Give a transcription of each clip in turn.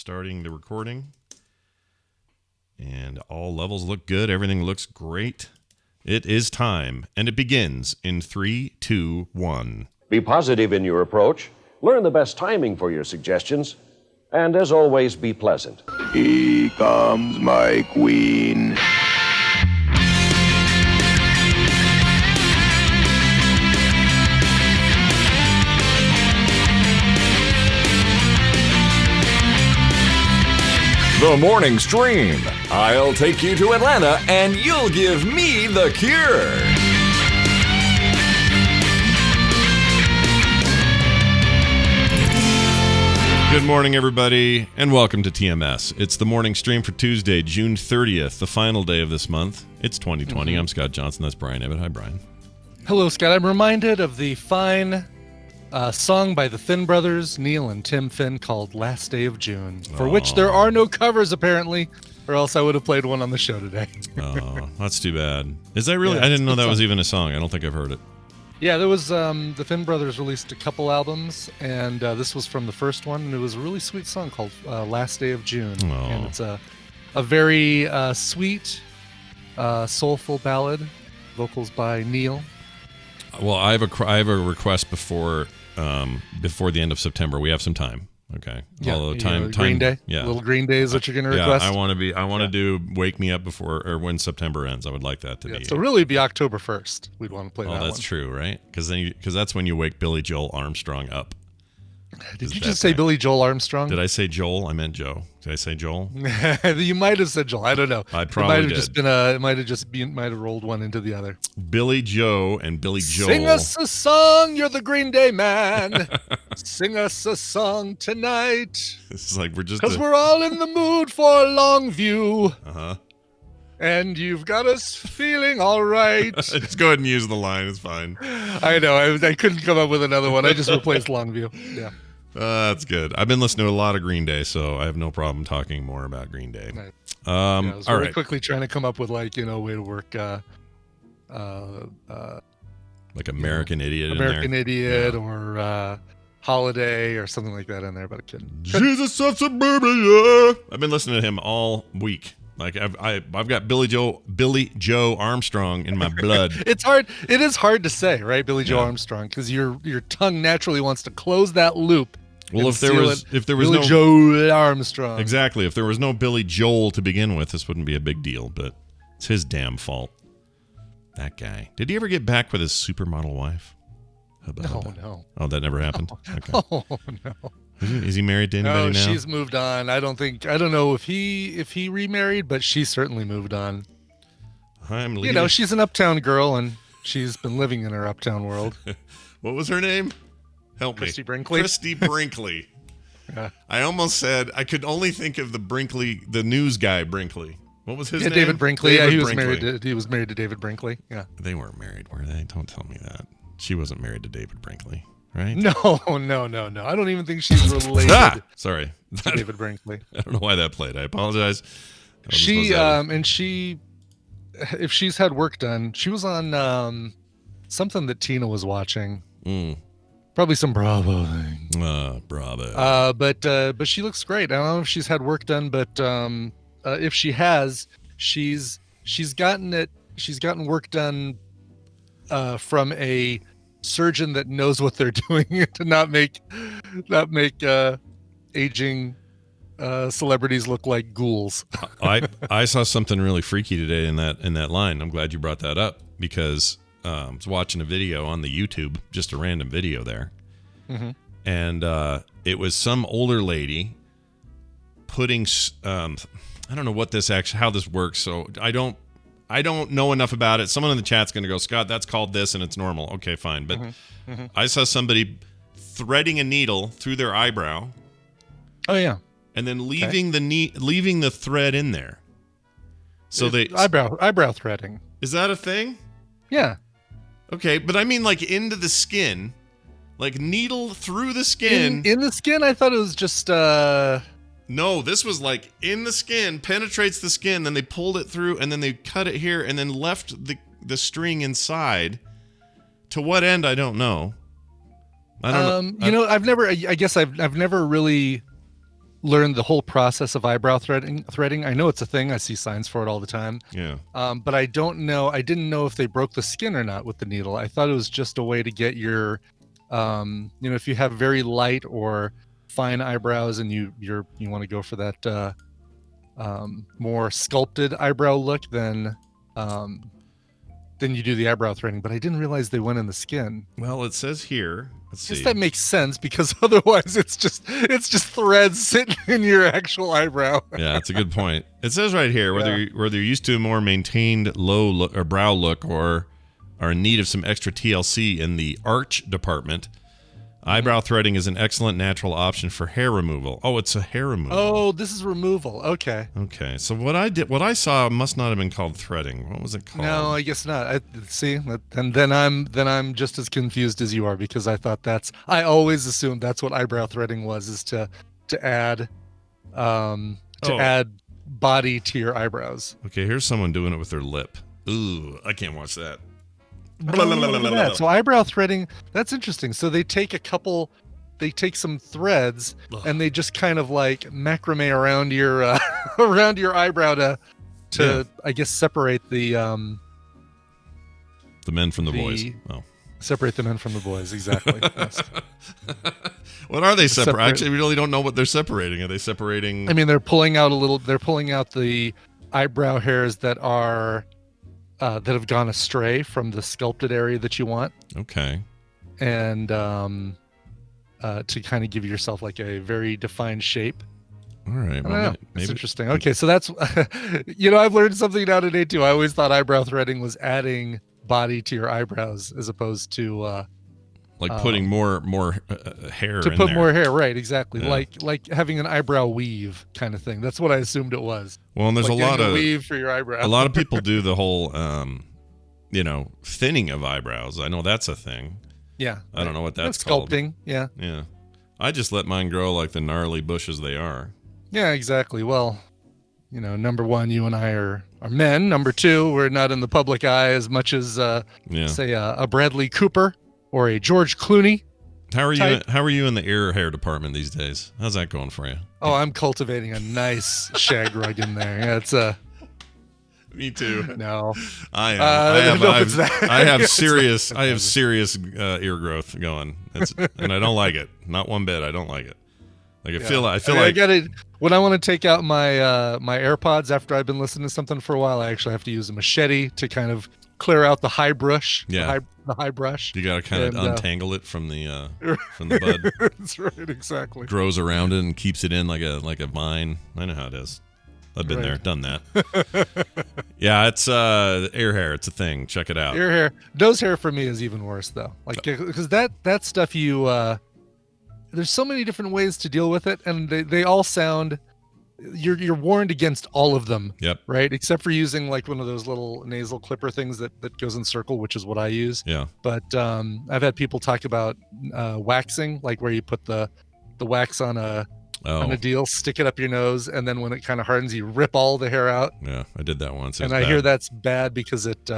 starting the recording. And all levels look good. Everything looks great. It is time, and it begins in 3, 2, 1. Be positive in your approach. Learn the best timing for your suggestions. And as always, be pleasant. Here comes my queen. The Morning Stream. I'll take you to Atlanta and you'll give me the cure. Good morning, everybody, and welcome to TMS. It's the morning stream for Tuesday, June 30th, the final day of this month. It's 2020. I'm Scott Johnson. That's Brian Ebbett. Hi, Brian. Hello, Scott. I'm reminded of the fine song by the Finn brothers, Neil and Tim Finn, called Last Day of June, for which there are no covers, apparently, or else I would have played one on the show today. Oh, that's too bad. Is that really? Yeah, I didn't know that song. was even a song. I don't think I've heard it. Yeah, there was, the Finn brothers released a couple albums, and this was from the first one, and it was a really sweet song called Last Day of June. Oh. And it's a very sweet, soulful ballad, vocals by Neil. Well, I have a request before the end of September. We have some time. Okay. Yeah, Although time Green Day. Yeah. Little Green Day is what you're going to request. Yeah, I want to do Wake Me Up before or when September ends. I would like that to be. So really, it'd be October 1st. We'd want to play that one. Oh, that's true, right? Because that's when you wake Billy Joel Armstrong up. Did you just say Billy Joel Armstrong? Did I say Joel? I meant Joe. Did I say Joel? You might have said Joel. I don't know. I probably did. It might have rolled one into the other. Billy Joe and Billy Joel. Sing us a song, you're the Green Day man. Sing us a song tonight. It's like because we're all in the mood for Longview. Uh-huh. And you've got us feeling all right. Just go ahead and use the line. It's fine. I know. I couldn't come up with another one. I just replaced Longview. Yeah. That's good. I've been listening to a lot of Green Day, so I have no problem talking more about Green Day. Right. I was very quickly trying to come up with way to work like American Idiot American Idiot or Holiday or something like that in there, but I couldn't. Jesus of Suburbia. I've been listening to him all week. Like I've got Billy Joe Armstrong in my blood. It's hard. It is hard to say, right, Billy Joe Armstrong, because your tongue naturally wants to close that loop. Well, if there was Billy no Joe Armstrong, exactly. If there was no Billy Joel to begin with, this wouldn't be a big deal. But it's his damn fault. That guy. Did he ever get back with his supermodel wife? No. Oh, that never happened. Okay. Oh no. Is he married to anybody now? No, she's moved on. I don't know if he remarried, but she certainly moved on. I'm leaving. She's an uptown girl, and she's been living in her uptown world. What was her name? Help me. Christy Brinkley. Christy Brinkley. Yeah. I almost said I could only think of the news guy Brinkley. What was his name? David Brinkley. David he Brinkley. was married to David Brinkley. Yeah. They weren't married, were they? Don't tell me that. She wasn't married to David Brinkley, right? No. I don't even think she's related. Sorry. To David Brinkley. I don't know why that played. I apologize. If she's had work done, she was on something that Tina was watching. Probably some Bravo thing. Bravo. But she looks great. I don't know if she's had work done, but if she has, she's gotten work done from a surgeon that knows what they're doing to not make aging celebrities look like ghouls. I saw something really freaky today in that line. I'm glad you brought that up because I was watching a video on the YouTube, just a random video there, and it was some older lady putting. I don't know how this works, so I don't know enough about it. Someone in the chat's going to go, Scott, that's called this and it's normal. Okay, fine. But I saw somebody threading a needle through their eyebrow. Oh yeah. And then leaving the thread in there. So eyebrow threading. Is that a thing? Yeah. Okay, but I mean like into the skin. Like needle through the skin. In the skin, I thought it was just No, this was like in the skin, penetrates the skin, then they pulled it through, and then they cut it here, and then left the string inside. To what end, I don't know. I don't know. I've never really learn the whole process of eyebrow threading. I know it's a thing. I see signs for it all the time. Yeah. But I don't know. I didn't know if they broke the skin or not with the needle. I thought it was just a way to get your, if you have very light or fine eyebrows and you want to go for that more sculpted eyebrow look, then you do the eyebrow threading. But I didn't realize they went in the skin. Well, it says here. Let's see. I guess that makes sense because otherwise it's just threads sitting in your actual eyebrow. Yeah, that's a good point. It says right here whether you're used to a more maintained low look or brow look or are in need of some extra TLC in the arch department. Eyebrow threading is an excellent natural option for hair removal. Oh, it's a hair removal. Oh, this is removal. Okay. Okay. So what I saw must not have been called threading. What was it called? No, I guess not. And then I'm just as confused as you are because I thought I always assumed that's what eyebrow threading was, is to add add body to your eyebrows. Okay, here's someone doing it with their lip. Ooh, I can't watch that. So eyebrow threading, that's interesting. So they take some threads and they just kind of like macrame around your around your eyebrow to I guess separate the men from the boys. Oh. Separate the men from the boys, exactly. Yes. What are they separating? Actually, we really don't know what they're separating. Are they separating? I mean, they're pulling out the eyebrow hairs that are that have gone astray from the sculpted area that you want. Okay. And to kind of give yourself like a very defined shape. All right. Well, that's interesting. Okay, so that's I've learned something now today too. I always thought eyebrow threading was adding body to your eyebrows as opposed to putting more hair to in put there. More hair, right? Exactly. Yeah. Like having an eyebrow weave kind of thing. That's what I assumed it was. Well, and there's like a lot of weave for your eyebrow. A lot of people do the whole thinning of eyebrows. I know that's a thing. Yeah. I don't know what that's sculpting. Yeah. Yeah. I just let mine grow like the gnarly bushes they are. Yeah, exactly. Well, number one, you and I are men. Number two, we're not in the public eye as much as say a Bradley Cooper or a George Clooney. How are you in the ear hair department these days? How's that going for you? Oh, I'm cultivating a nice shag rug in there. Yeah, it's Me too. No, I am. I have serious ear growth going, and I don't like it. Not one bit. I don't like it. Like I get it. When I want to take out my my AirPods after I've been listening to something for a while, I actually have to use a machete to kind of clear out the high brush. Yeah, the high brush. You got to kind of untangle it from the bud. That's right, exactly. Grows around it and keeps it in like a vine. I know how it is. I've been there, done that. Yeah, it's ear hair. It's a thing. Check it out. Ear hair. Nose hair for me is even worse though. Like because that stuff there's so many different ways to deal with it, and they all sound. You're warned against all of them. Yep. Right, except for using like one of those little nasal clipper things that goes in circle, which is what I use. Yeah. But I've had people talk about waxing, like where you put the wax on a deal, stick it up your nose, and then when it kind of hardens, you rip all the hair out. Yeah, I did that once. And I hear that's bad because it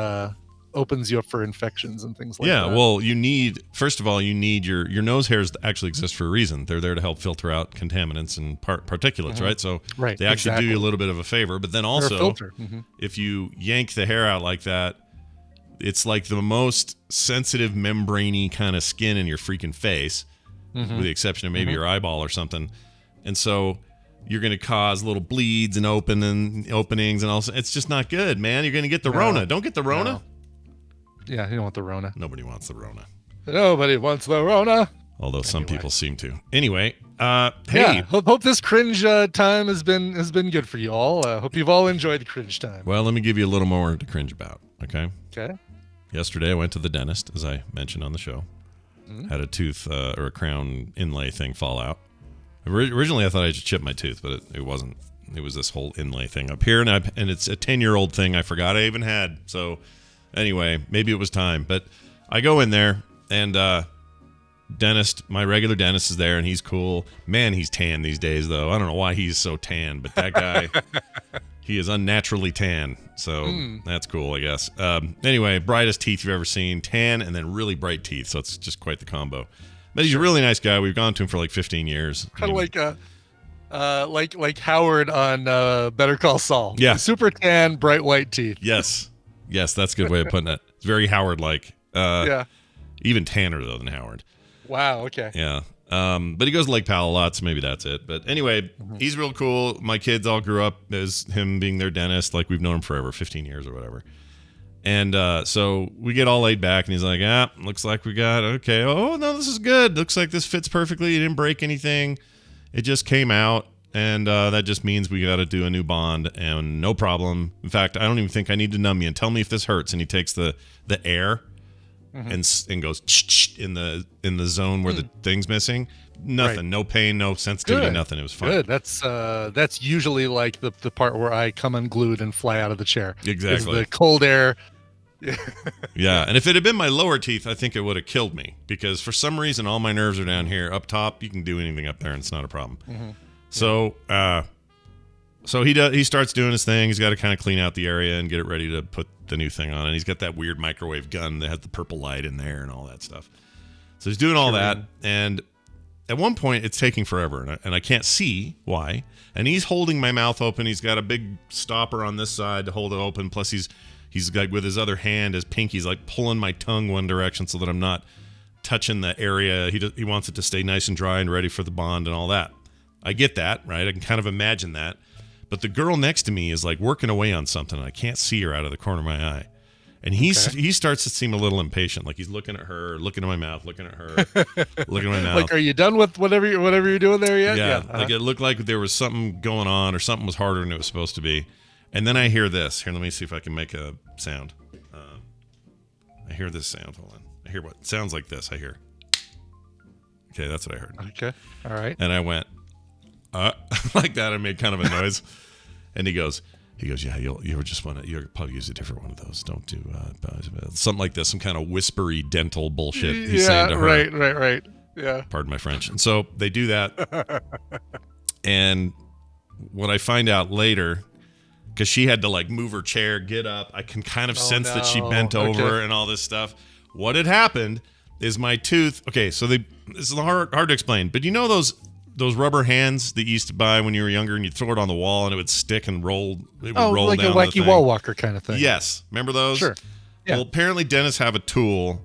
opens you up for infections and things like that. Yeah, well, first of all, you need your nose hairs actually exist for a reason. They're there to help filter out contaminants and particulates, right? So they actually do you a little bit of a favor. But then also, if you yank the hair out like that, it's like the most sensitive, membraney kind of skin in your freaking face, with the exception of maybe your eyeball or something. And so you're going to cause little bleeds and openings and all. It's just not good, man. You're going to get the Rona. Don't get the Rona. No. Yeah, you don't want the Rona. Nobody wants the Rona. Nobody wants the Rona. Although some people seem to. Anyway, hey. Yeah, hope this cringe time has been good for you all. Hope you've all enjoyed the cringe time. Well, let me give you a little more to cringe about, okay? Okay. Yesterday, I went to the dentist, as I mentioned on the show. Had a tooth or a crown inlay thing fall out. Originally, I thought I just chipped my tooth, but it wasn't. It was this whole inlay thing up here, and it's a 10-year-old thing I forgot I even had, so... Anyway, maybe it was time, but I go in there and my regular dentist is there and he's cool. Man, he's tan these days though. I don't know why he's so tan, but that guy, he is unnaturally tan. So that's cool, I guess. Anyway, brightest teeth you've ever seen, tan and then really bright teeth. So it's just quite the combo. But he's a really nice guy. We've gone to him for like 15 years. Kind of like Like Howard on Better Call Saul. Yeah. Super tan, bright white teeth. Yes, that's a good way of putting it. It's very Howard-like. Yeah. Even tanner though than Howard. Wow. Okay. Yeah. But he goes to Lake Powell a lot, so maybe that's it. But anyway, he's real cool. My kids all grew up as him being their dentist. Like, we've known him forever, 15 years or whatever. And so we get all laid back, and he's like, looks like we got, okay. Oh, no, this is good. Looks like this fits perfectly. You didn't break anything. It just came out, and that just means we got to do a new bond, and no problem. In fact, I don't even think I need to numb you and tell me if this hurts. And he takes the air and goes in the zone where the thing's missing. Nothing, Right. No pain, no sensitivity, Good. nothing. It was fine. Good. That's usually like the part where I come unglued and fly out of the chair. Exactly. Is the cold air. Yeah, and if it had been my lower teeth, I think it would have killed me, because for some reason all my nerves are down here. Up top, you can do anything up there, and it's not a problem. So, he starts doing his thing. He's got to kind of clean out the area and get it ready to put the new thing on. And he's got that weird microwave gun that has the purple light in there and all that stuff. So he's doing all that, and at one point it's taking forever, and I can't see why. And he's holding my mouth open. He's got a big stopper on this side to hold it open. Plus he's like with his other hand, his pinky's like pulling my tongue one direction so that I'm not touching the area. He wants it to stay nice and dry and ready for the bond and all that. I get that, right? I can kind of imagine that. But the girl next to me is like working away on something, and I can't see her out of the corner of my eye. And he starts to seem a little impatient, like he's looking at her, looking at my mouth, looking at her, looking at my mouth. Like, are you done with whatever you're doing there yet? Yeah. Like it looked like there was something going on, or something was harder than it was supposed to be. And then I hear this. Here, let me see if I can make a sound. I hear this sound. Hold on. I hear what sounds like this. I hear. Okay, that's what I heard. Okay. All right. And I went, like that. I made kind of a noise. And he goes, yeah, you'll just want to, you'll probably use a different one of those. Don't do something like this, some kind of whispery dental bullshit he's saying to her. Right. Yeah. Pardon my French. And so they do that. And what I find out later, because she had to like move her chair, get up, I can kind of sense that she bent over and all this stuff. What had happened is my tooth. Okay, so this is hard to explain, but you know those rubber hands that you used to buy when you were younger, and you'd throw it on the wall and it would stick and roll. It would roll like down a wacky wall walker kind of thing. Yes, remember those? Sure. Yeah. Well, apparently dentists have a tool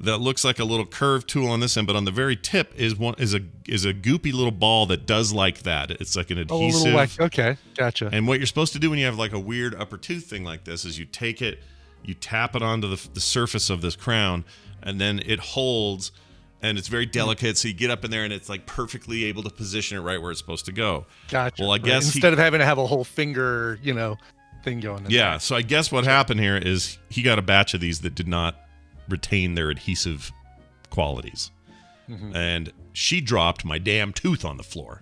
that looks like a little curved tool on this end, but on the very tip is a goopy little ball that does like that. It's like an adhesive. Okay, gotcha. And what you're supposed to do when you have like a weird upper tooth thing like this is you take it, you tap it onto the surface of this crown, and then it holds, and it's very delicate. So you get up in there, and it's like perfectly able to position it right where it's supposed to go. Gotcha. Well, I guess instead of having to have a whole finger, thing going in. Yeah. There. So I guess what happened here is he got a batch of these that did not retain their adhesive qualities, and she dropped my damn tooth on the floor.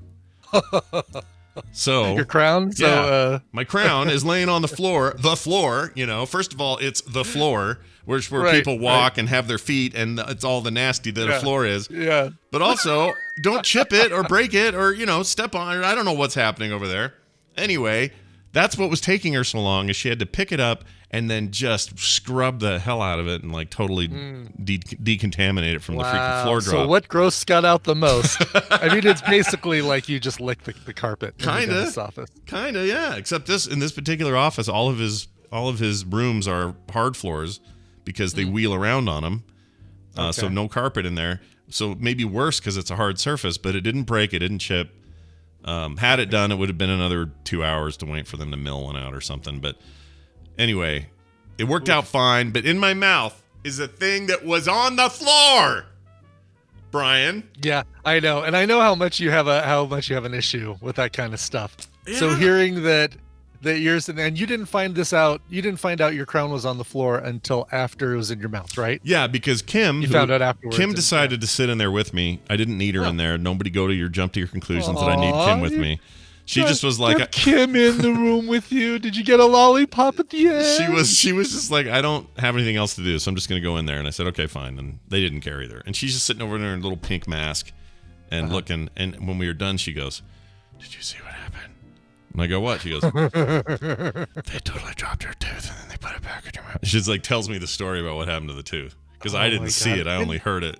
So your crown. So my crown is laying on the floor. First of all, it's the floor, where people walk and have their feet, and it's all the nasty that a floor is. Yeah. But also, don't chip it or break it or step on it. I don't know what's happening over there. Anyway, that's what was taking her so long, is she had to pick it up and then just scrub the hell out of it and like totally decontaminate it from the freaking floor drop. So what gross got out the most? I mean, it's basically like you just lick the carpet in the dentist's office. Kinda, yeah. Except in this particular office, all of his rooms are hard floors because they wheel around on them. So no carpet in there. So maybe worse because it's a hard surface, but it didn't break, it didn't chip. Had it done, it would have been another 2 hours to wait for them to mill one out or something. But anyway, it worked out fine. But in my mouth is a thing that was on the floor, Brian. Yeah, I know, and I know how much you have an issue with that kind of stuff. Yeah. So hearing that yours, and you didn't find out your crown was on the floor until after it was in your mouth, right? Yeah, because Kim, you found out afterwards. Kim decided to sit in there with me. I didn't need her in there. Nobody jump to your conclusions that I need Kim with me. She just was like, Kim in the room with you. Did you get a lollipop at the end? She was just like, I don't have anything else to do, so I'm just going to go in there. And I said, okay, fine. And they didn't care either. And she's just sitting over there in a little pink mask and looking. And when we were done, she goes, did you see what happened? And I go, what? She goes, they totally dropped her tooth and then they put it back in your mouth. She's like, tells me the story about what happened to the tooth. Because I didn't see it. I only heard it.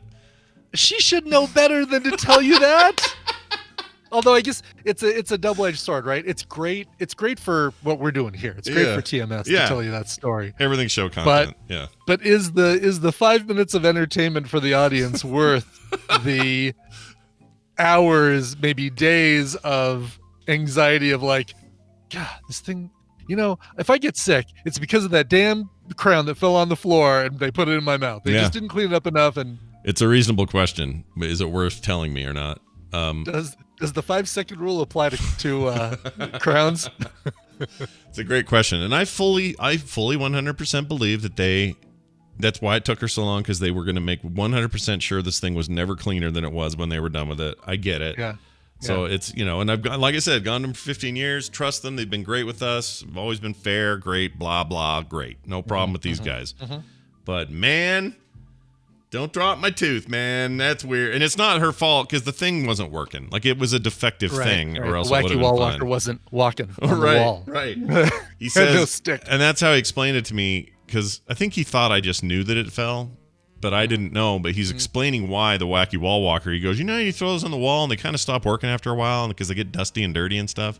She should know better than to tell you that. Although I guess it's a double-edged sword, right? It's great. It's great for what we're doing here. It's great for TMS to tell you that story. Everything's show content. But is the 5 minutes of entertainment for the audience worth the hours, maybe days of anxiety of like, God, this thing, if I get sick, it's because of that damn crown that fell on the floor and they put it in my mouth. They just didn't clean it up enough. And it's a reasonable question. Is it worth telling me or not? Does the 5-second rule apply to crowns? It's a great question, and I fully 100% believe that that's why it took her so long, because they were going to make 100% sure this thing was never cleaner than it was when they were done with it. I get it. Yeah. So it's, and I've got, like I said, gone to them for 15 years. Trust them. They've been great with us. I've always been fair, great, blah, blah, great. No problem with these guys. But man, don't drop my tooth, man. That's weird. And it's not her fault, because the thing wasn't working. Like, it was a defective thing, or else it would have been wall fine. walker wasn't walking on the wall. Right. He Had no says, stick. and that's how he explained it to me, because I think he thought I just knew that it fell, but I didn't know. But he's explaining why the wacky wall walker. He goes, you throw those on the wall and they kind of stop working after a while because they get dusty and dirty and stuff.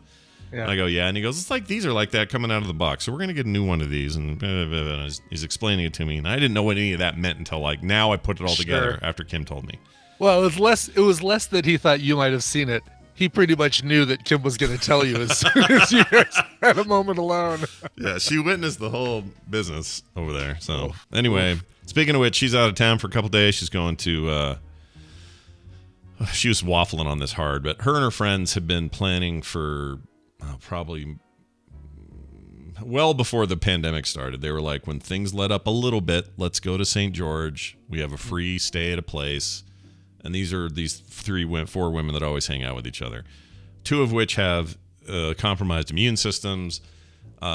Yeah. And I go, yeah. And he goes, it's like these are like that coming out of the box, so we're gonna get a new one of these. And blah, blah, blah. And he's explaining it to me, and I didn't know what any of that meant until like now I put it all together after Kim told me. Well, it was less that he thought you might have seen it. He pretty much knew that Kim was going to tell you as soon as you guys had a moment alone. Yeah, she witnessed the whole business over there. So anyway, speaking of which, she's out of town for a couple days. She's going to she was waffling on this hard, but her and her friends have been planning for probably well before the pandemic started. They were like, when things let up a little bit, let's go to St. George. We have a free stay at a place. And these are these 4 women that always hang out with each other, 2 of which have compromised immune systems.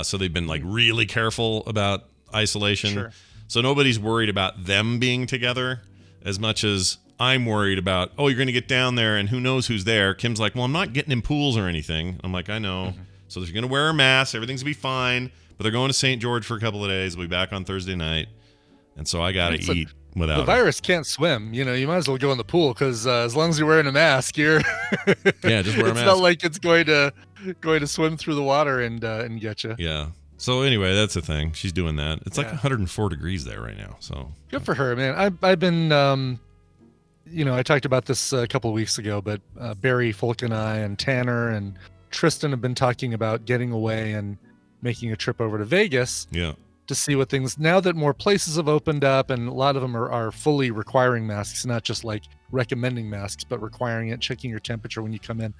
So they've been like really careful about isolation. Sure. So nobody's worried about them being together as much as I'm worried about, you're going to get down there and who knows who's there. Kim's like, well, I'm not getting in pools or anything. I'm like, I know. So they're going to wear a mask. Everything's going to be fine. But they're going to St. George for a couple of days. We'll be back on Thursday night. And so I got to eat. Without the virus can't swim. You might as well go in the pool, because as long as you're wearing a mask, you're just wear a mask. It's not like it's going to swim through the water and get you. Yeah. So anyway, that's the thing. She's doing that. It's like 104 degrees there right now. So good for her, man. I've been I talked about this a couple of weeks ago, but Barry Folk and I and Tanner and Tristan have been talking about getting away and making a trip over to Vegas. Yeah. To see what things, now that more places have opened up and a lot of them are fully requiring masks, not just like recommending masks, but requiring it, checking your temperature when you come in.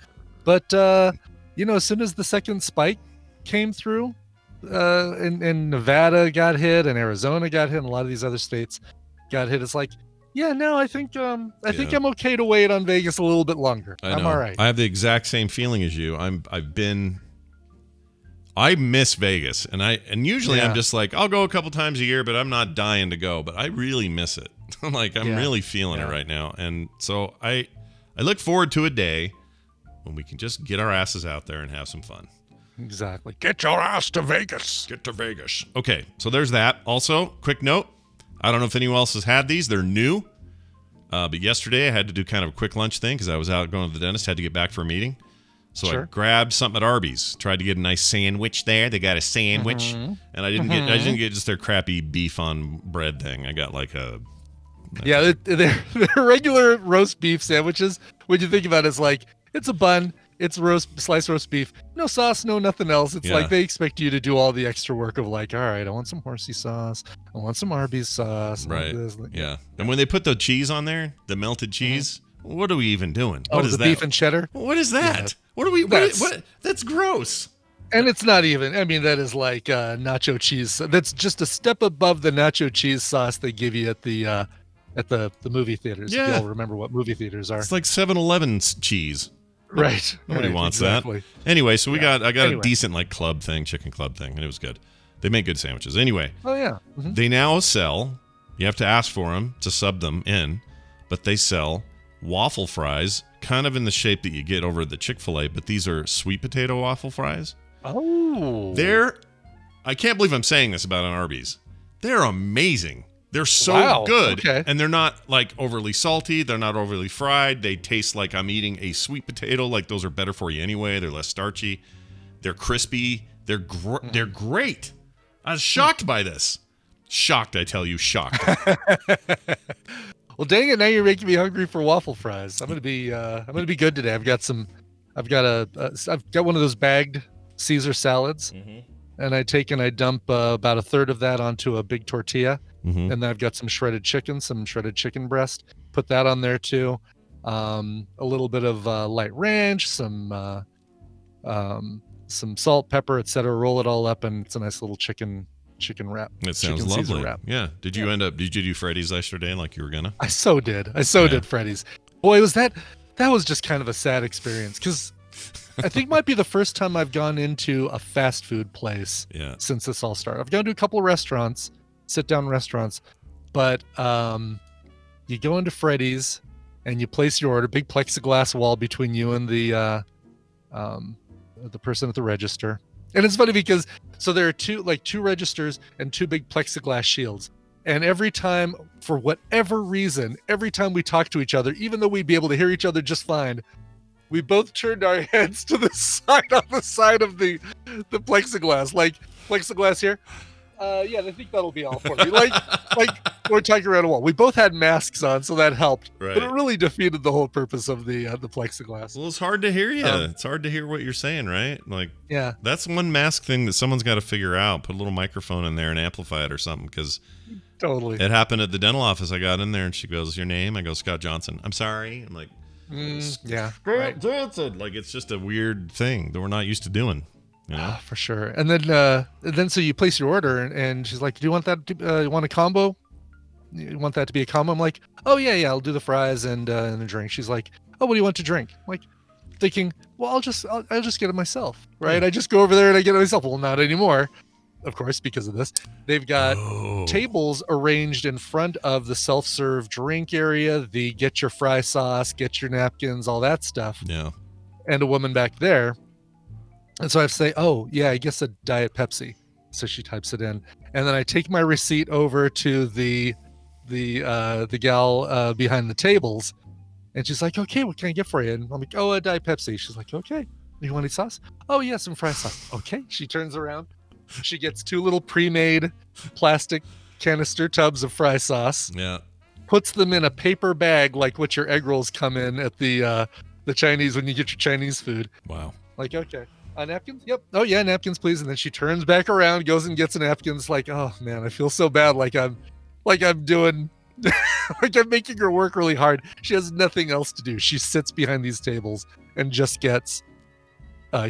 But, as soon as the second spike came through, and Nevada got hit and Arizona got hit and a lot of these other states got hit, it's like, I think I'm okay to wait on Vegas a little bit longer. I'm all right. I have the exact same feeling as you. I miss Vegas, and usually I'm just like, I'll go a couple times a year, but I'm not dying to go. But I really miss it. I'm really feeling it right now, and so I look forward to a day when we can just get our asses out there and have some fun. Exactly. Get your ass to Vegas. Get to Vegas. Okay, so there's that. Also, quick note: I don't know if anyone else has had these. They're new, but yesterday I had to do kind of a quick lunch thing because I was out going to the dentist. Had to get back for a meeting. So I grabbed something at Arby's, tried to get a nice sandwich there. They got a sandwich, and I didn't get just their crappy beef on bread thing. I got like they're regular roast beef sandwiches. When you think about it, it's like it's a bun, it's sliced roast beef, no sauce, no nothing else. It's like they expect you to do all the extra work of like, all right, I want some horsey sauce, I want some Arby's sauce, right? And when they put the cheese on there, the melted cheese. What are we even doing? What is that? Beef and cheddar? What is that? Yeah. What are we? What? That's gross. And it's not even. I mean, that is like nacho cheese. That's just a step above the nacho cheese sauce they give you at the movie theaters. Yeah. If you all remember what movie theaters are. It's like 7-Eleven's cheese. Right. Nobody wants that. Anyway, so I got a decent like chicken club thing, and it was good. They make good sandwiches. Anyway. Oh yeah. They now sell. You have to ask for them to sub them in, but they sell waffle fries, kind of in the shape that you get over at the Chick-fil-A, but these are sweet potato waffle fries. Oh. I can't believe I'm saying this about an Arby's. They're amazing. They're so Wow, good. okay. And they're not like overly salty. They're not overly fried. They taste like I'm eating a sweet potato. Like those are better for you anyway. They're less starchy. They're crispy. They're great. I was shocked by this. Shocked, I tell you, shocked. Well, dang it! Now you're making me hungry for waffle fries. I'm gonna be good today. I've got one of those bagged Caesar salads, and I dump about a third of that onto a big tortilla, and then I've got some shredded chicken breast. Put that on there too. A little bit of light ranch, some salt, pepper, etc. Roll it all up, and it's a nice little chicken wrap. It sounds chicken lovely. Caesar wrap. Yeah. Did you do Freddy's yesterday like you were gonna? I so did Freddy's. Boy, that was just kind of a sad experience because I think might be the first time I've gone into a fast food place since this all started. I've gone to a couple of restaurants, sit down restaurants, but you go into Freddy's and you place your order, big plexiglass wall between you and the person at the register. And it's funny because there are two registers and two big plexiglass shields. And every time, for whatever reason, every time we talk to each other, even though we'd be able to hear each other just fine, we both turned our heads to the side on the side of the plexiglass, like plexiglass here. Yeah, I think that'll be all for me. Like we're talking around a wall. We both had masks on, so that helped. Right. But it really defeated the whole purpose of the plexiglass. Well, it's hard to hear you. It's hard to hear what you're saying, right? Like, yeah, that's one mask thing that someone's got to figure out. Put a little microphone in there and amplify it or something, because totally. It happened at the dental office. I got in there and she goes, "Your name?" I go, "Scott Johnson." "I'm sorry." I'm like, yeah, Scott Johnson. Like, it's just a weird thing that we're not used to doing. You know? For sure. And then so you place your order, and she's like, "Do you want that? You want a combo? You want that to be a combo?" I'm like, "Oh yeah, I'll do the fries and a drink." She's like, "Oh, what do you want to drink?" I'm like, thinking, "Well, I'll just get it myself, right?" I just go over there and I get it myself. Well, not anymore, of course, because of this. They've got tables arranged in front of the self-serve drink area, the get your fry sauce, get your napkins, all that stuff. Yeah. And a woman back there. And so I have to say, "Oh, yeah, I guess a Diet Pepsi." So she types it in. And then I take my receipt over to the gal behind the tables. And she's like, "Okay, what can I get for you?" And I'm like, "Oh, a Diet Pepsi." She's like, "Okay. You want any sauce?" "Oh, yeah, some fry sauce." Okay. She turns around. She gets two little pre-made plastic canister tubs of fry sauce. Yeah. Puts them in a paper bag like what your egg rolls come in at the Chinese when you get your Chinese food. Wow. Like, okay. Napkins? Yep. "Oh yeah, napkins, please." And then she turns back around, goes and gets napkins. Like, oh man, I feel so bad. Like I'm doing, like I'm making her work really hard. She has nothing else to do. She sits behind these tables and just gets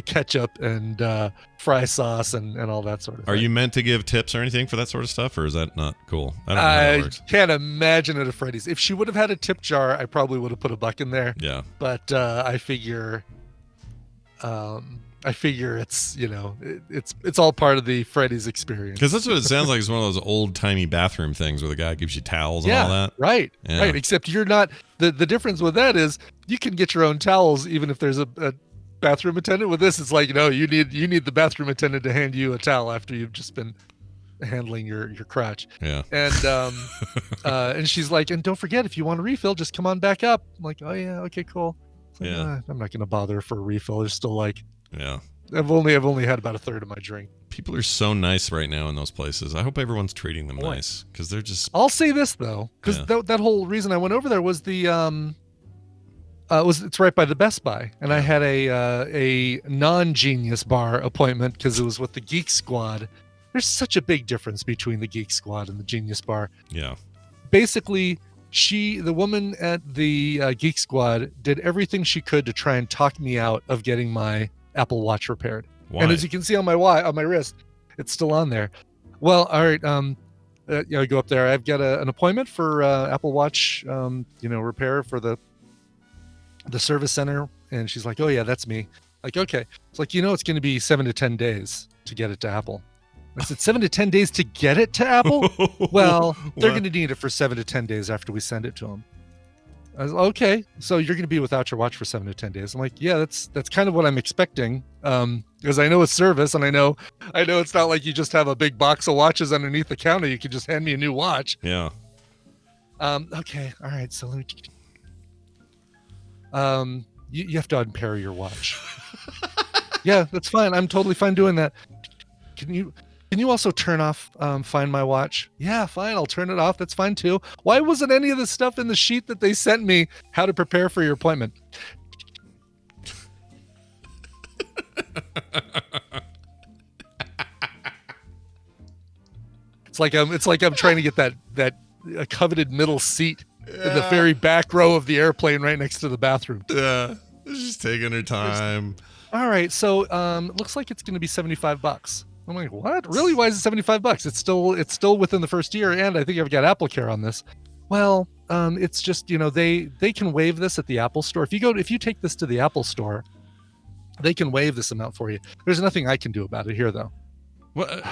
ketchup and fry sauce and all that sort of thing. Are you meant to give tips or anything for that sort of stuff, or is that not cool? I don't know how that works. Can't imagine it at Freddy's. If she would have had a tip jar, I probably would have put a buck in there. Yeah. But I figure it's, it's all part of the Freddy's experience. Because that's what it sounds like. It's one of those old timey bathroom things where the guy gives you towels and all that. Right. Yeah. Right. Except you're not. The difference with that is you can get your own towels even if there's a bathroom attendant. With this, it's like, no, you need the bathroom attendant to hand you a towel after you've just been handling your crotch. Yeah. And and she's like, "And don't forget, if you want a refill, just come on back up." I'm like, "Oh yeah, okay, cool." Like, Yeah. I'm not gonna bother for a refill. There's still like. Yeah. I've only had about a third of my drink. People are so nice right now in those places. I hope everyone's treating them nice, because they're just. I'll say this though, because that whole reason I went over there was it's right by the Best Buy, and I had a non-Genius Bar appointment because it was with the Geek Squad. There's such a big difference between the Geek Squad and the Genius Bar. Yeah. Basically, the woman at the Geek Squad did everything she could to try and talk me out of getting my Apple Watch repaired. Why? And as you can see on my wrist, it's still on there. Well, all right. I go up there. I've got an appointment for Apple Watch, repair for the service center. And she's like, "Oh yeah, that's me." Like, okay. It's like, it's going to be 7 to 10 days to get it to Apple. I said, 7 to 10 days to get it to Apple? Well, they're going to need it for 7 to 10 days after we send it to them. I was okay. So you're going to be without your watch for 7 to 10 days. I'm like, yeah, that's kind of what I'm expecting. Because I know it's service, and I know it's not like you just have a big box of watches underneath the counter. You can just hand me a new watch. Yeah. Okay. All right. So let me. You have to unpair your watch. Yeah, that's fine. I'm totally fine doing that. Can you also turn off Find My Watch? Yeah, fine. I'll turn it off. That's fine too. Why wasn't any of the stuff in the sheet that they sent me how to prepare for your appointment? It's like I'm trying to get that coveted middle seat in the very back row of the airplane right next to the bathroom. Yeah. She's just taking her time. All right, so it looks like it's going to be $75. I'm like, what? Really? Why is it $75? It's still within the first year, and I think I've got Apple Care on this. Well, it's just, they can waive this at the Apple Store. If you take this to the Apple Store, they can waive this amount for you. There's nothing I can do about it here, though. What?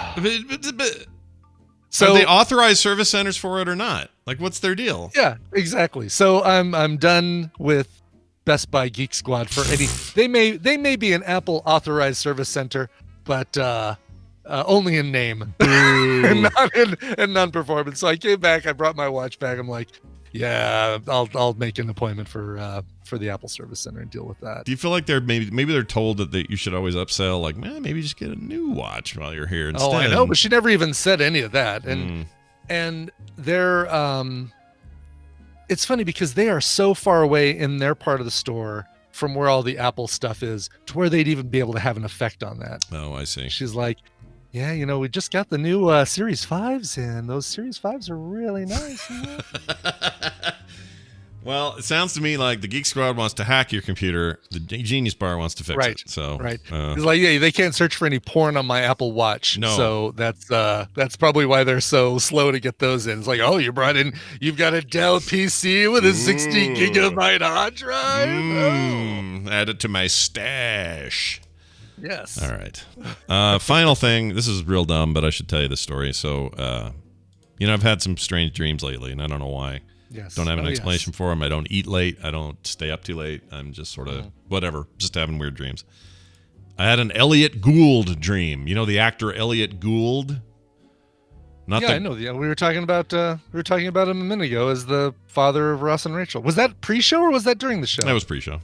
So are they authorized service centers for it or not? Like, what's their deal? Yeah, exactly. So I'm done with Best Buy Geek Squad for any. They may be an Apple authorized service center, but only in name and not in non-performance. So I came back. I brought my watch back. I'm like, yeah, I'll make an appointment for the Apple Service Center and deal with that. Do you feel like they're maybe they're told that you should always upsell? Like, man, maybe just get a new watch while you're here instead. Oh, I know, but she never even said any of that. And they're it's funny because they are so far away in their part of the store from where all the Apple stuff is to where they'd even be able to have an effect on that. Oh, I see. She's like, yeah, we just got the new Series 5s, and those Series 5s are really nice. Well, it sounds to me like the Geek Squad wants to hack your computer. The Genius Bar wants to fix it. So, right. It's like, yeah, they can't search for any porn on my Apple Watch. No. So that's probably why they're so slow to get those in. It's like, oh, you've got a Dell PC with a 60 gigabyte hard drive. Add it to my stash. Yes. All right. Final thing. This is real dumb, but I should tell you this story. So, I've had some strange dreams lately, and I don't know why. Yes. Don't have an explanation for them. I don't eat late. I don't stay up too late. I'm just sort of whatever, just having weird dreams. I had an Elliott Gould dream. You know the actor Elliott Gould? I know. Yeah, we were talking about him a minute ago as the father of Ross and Rachel. Was that pre-show or was that during the show? That was pre-show.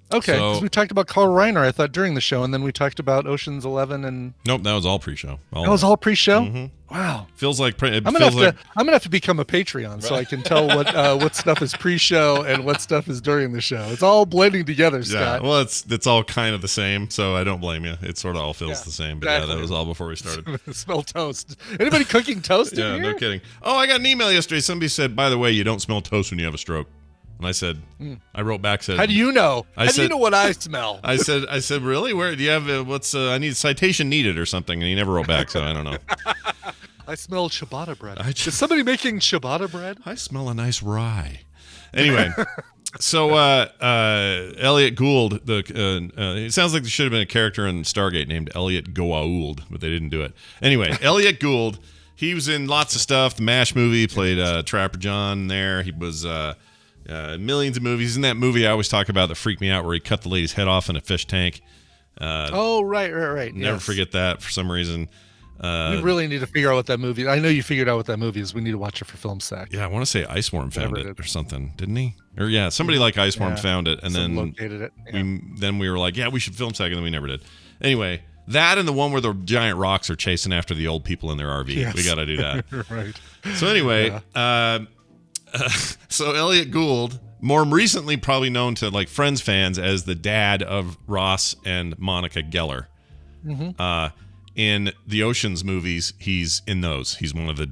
Okay, because we talked about Carl Reiner, I thought, during the show, and then we talked about Ocean's 11 and... Nope, that was all pre-show. That was all pre-show? Mm-hmm. Wow. Feels like... I'm gonna have to become a Patreon so I can tell what stuff is pre-show and what stuff is during the show. It's all blending together, Scott. Yeah, well, it's all kind of the same, so I don't blame you. It sort of all feels the same, but exactly. that was all before we started. Smell toast. Anybody cooking toast in here? Yeah, no kidding. Oh, I got an email yesterday. Somebody said, by the way, you don't smell toast when you have a stroke. And I said, I wrote back, said, how do you know? How do you know what I smell? I said, really? Where do you have, I need citation needed or something. And he never wrote back, so I don't know. I smell ciabatta bread. Is somebody making ciabatta bread? I smell a nice rye. Anyway, so Elliott Gould, it sounds like there should have been a character in Stargate named Elliott Gould, but they didn't do it. Anyway, Elliott Gould, he was in lots of stuff. The MASH movie, played Trapper John there. He was... millions of movies. In that movie I always talk about that freaked me out where he cut the lady's head off in a fish tank. Right. Never forget that for some reason. We really need to figure out what that movie... I know you figured out what that movie is. We need to watch it for Film Sack. Yeah, I want to say Iceworm found it or something, didn't he? Or somebody like Iceworm found it and then located it. Yeah. we were like, yeah, we should Film Sack, and then we never did. Anyway, that and the one where the giant rocks are chasing after the old people in their RV. Yes. We got to do that. Right. So anyway, so Elliott Gould, more recently probably known to like Friends fans as the dad of Ross and Monica Geller. Mm-hmm. In the Ocean's movies, he's in those. He's one of the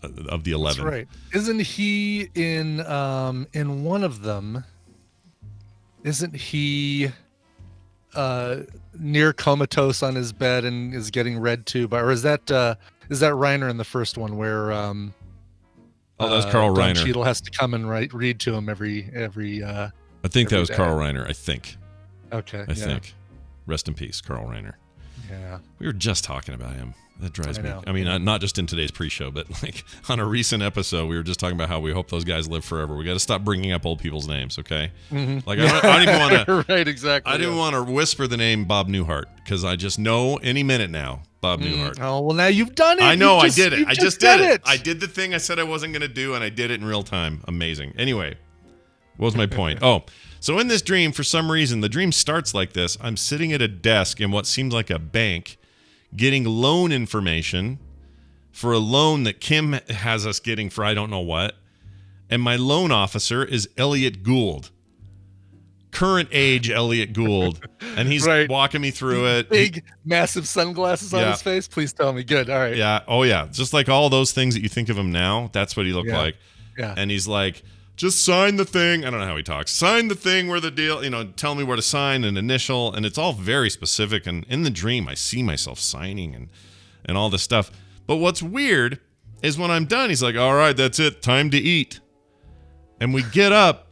11. That's right. Isn't he in one of them? Isn't he near comatose on his bed and is getting read to by, or is that Reiner in the first one where that's Carl Reiner. Don Cheadle has to come and read to him every. I think that was Carl Reiner. I think. Okay. I think. Rest in peace, Carl Reiner. Yeah. We were just talking about him. That drives I me. know. I mean, not just in today's pre-show, but like on a recent episode, we were just talking about how we hope those guys live forever. We got to stop bringing up old people's names, okay? Mm-hmm. Like I don't even want to. Right, exactly. I didn't want to whisper the name Bob Newhart because I just know any minute now Bob Newhart. Oh well, now you've done it. I know, I did it. I just did it. it. I did the thing I said I wasn't going to do, and I did it in real time. Amazing. Anyway, what was my point? Oh, so in this dream, for some reason, the dream starts like this. I'm sitting at a desk in what seems like a bank, getting loan information for a loan that Kim has us getting for I don't know what. And my loan officer is Elliott Gould. Current age Elliott Gould. And he's walking me through it. Big, massive sunglasses on his face. Please tell me. Good. All right. Yeah. Oh, yeah. Just like all those things that you think of him now, that's what he looked like. Yeah. And he's like, just sign the thing. I don't know how he talks. Sign the thing where the deal, tell me where to sign an initial. And it's all very specific. And in the dream, I see myself signing and all this stuff. But what's weird is when I'm done, he's like, all right, that's it. Time to eat. And we get up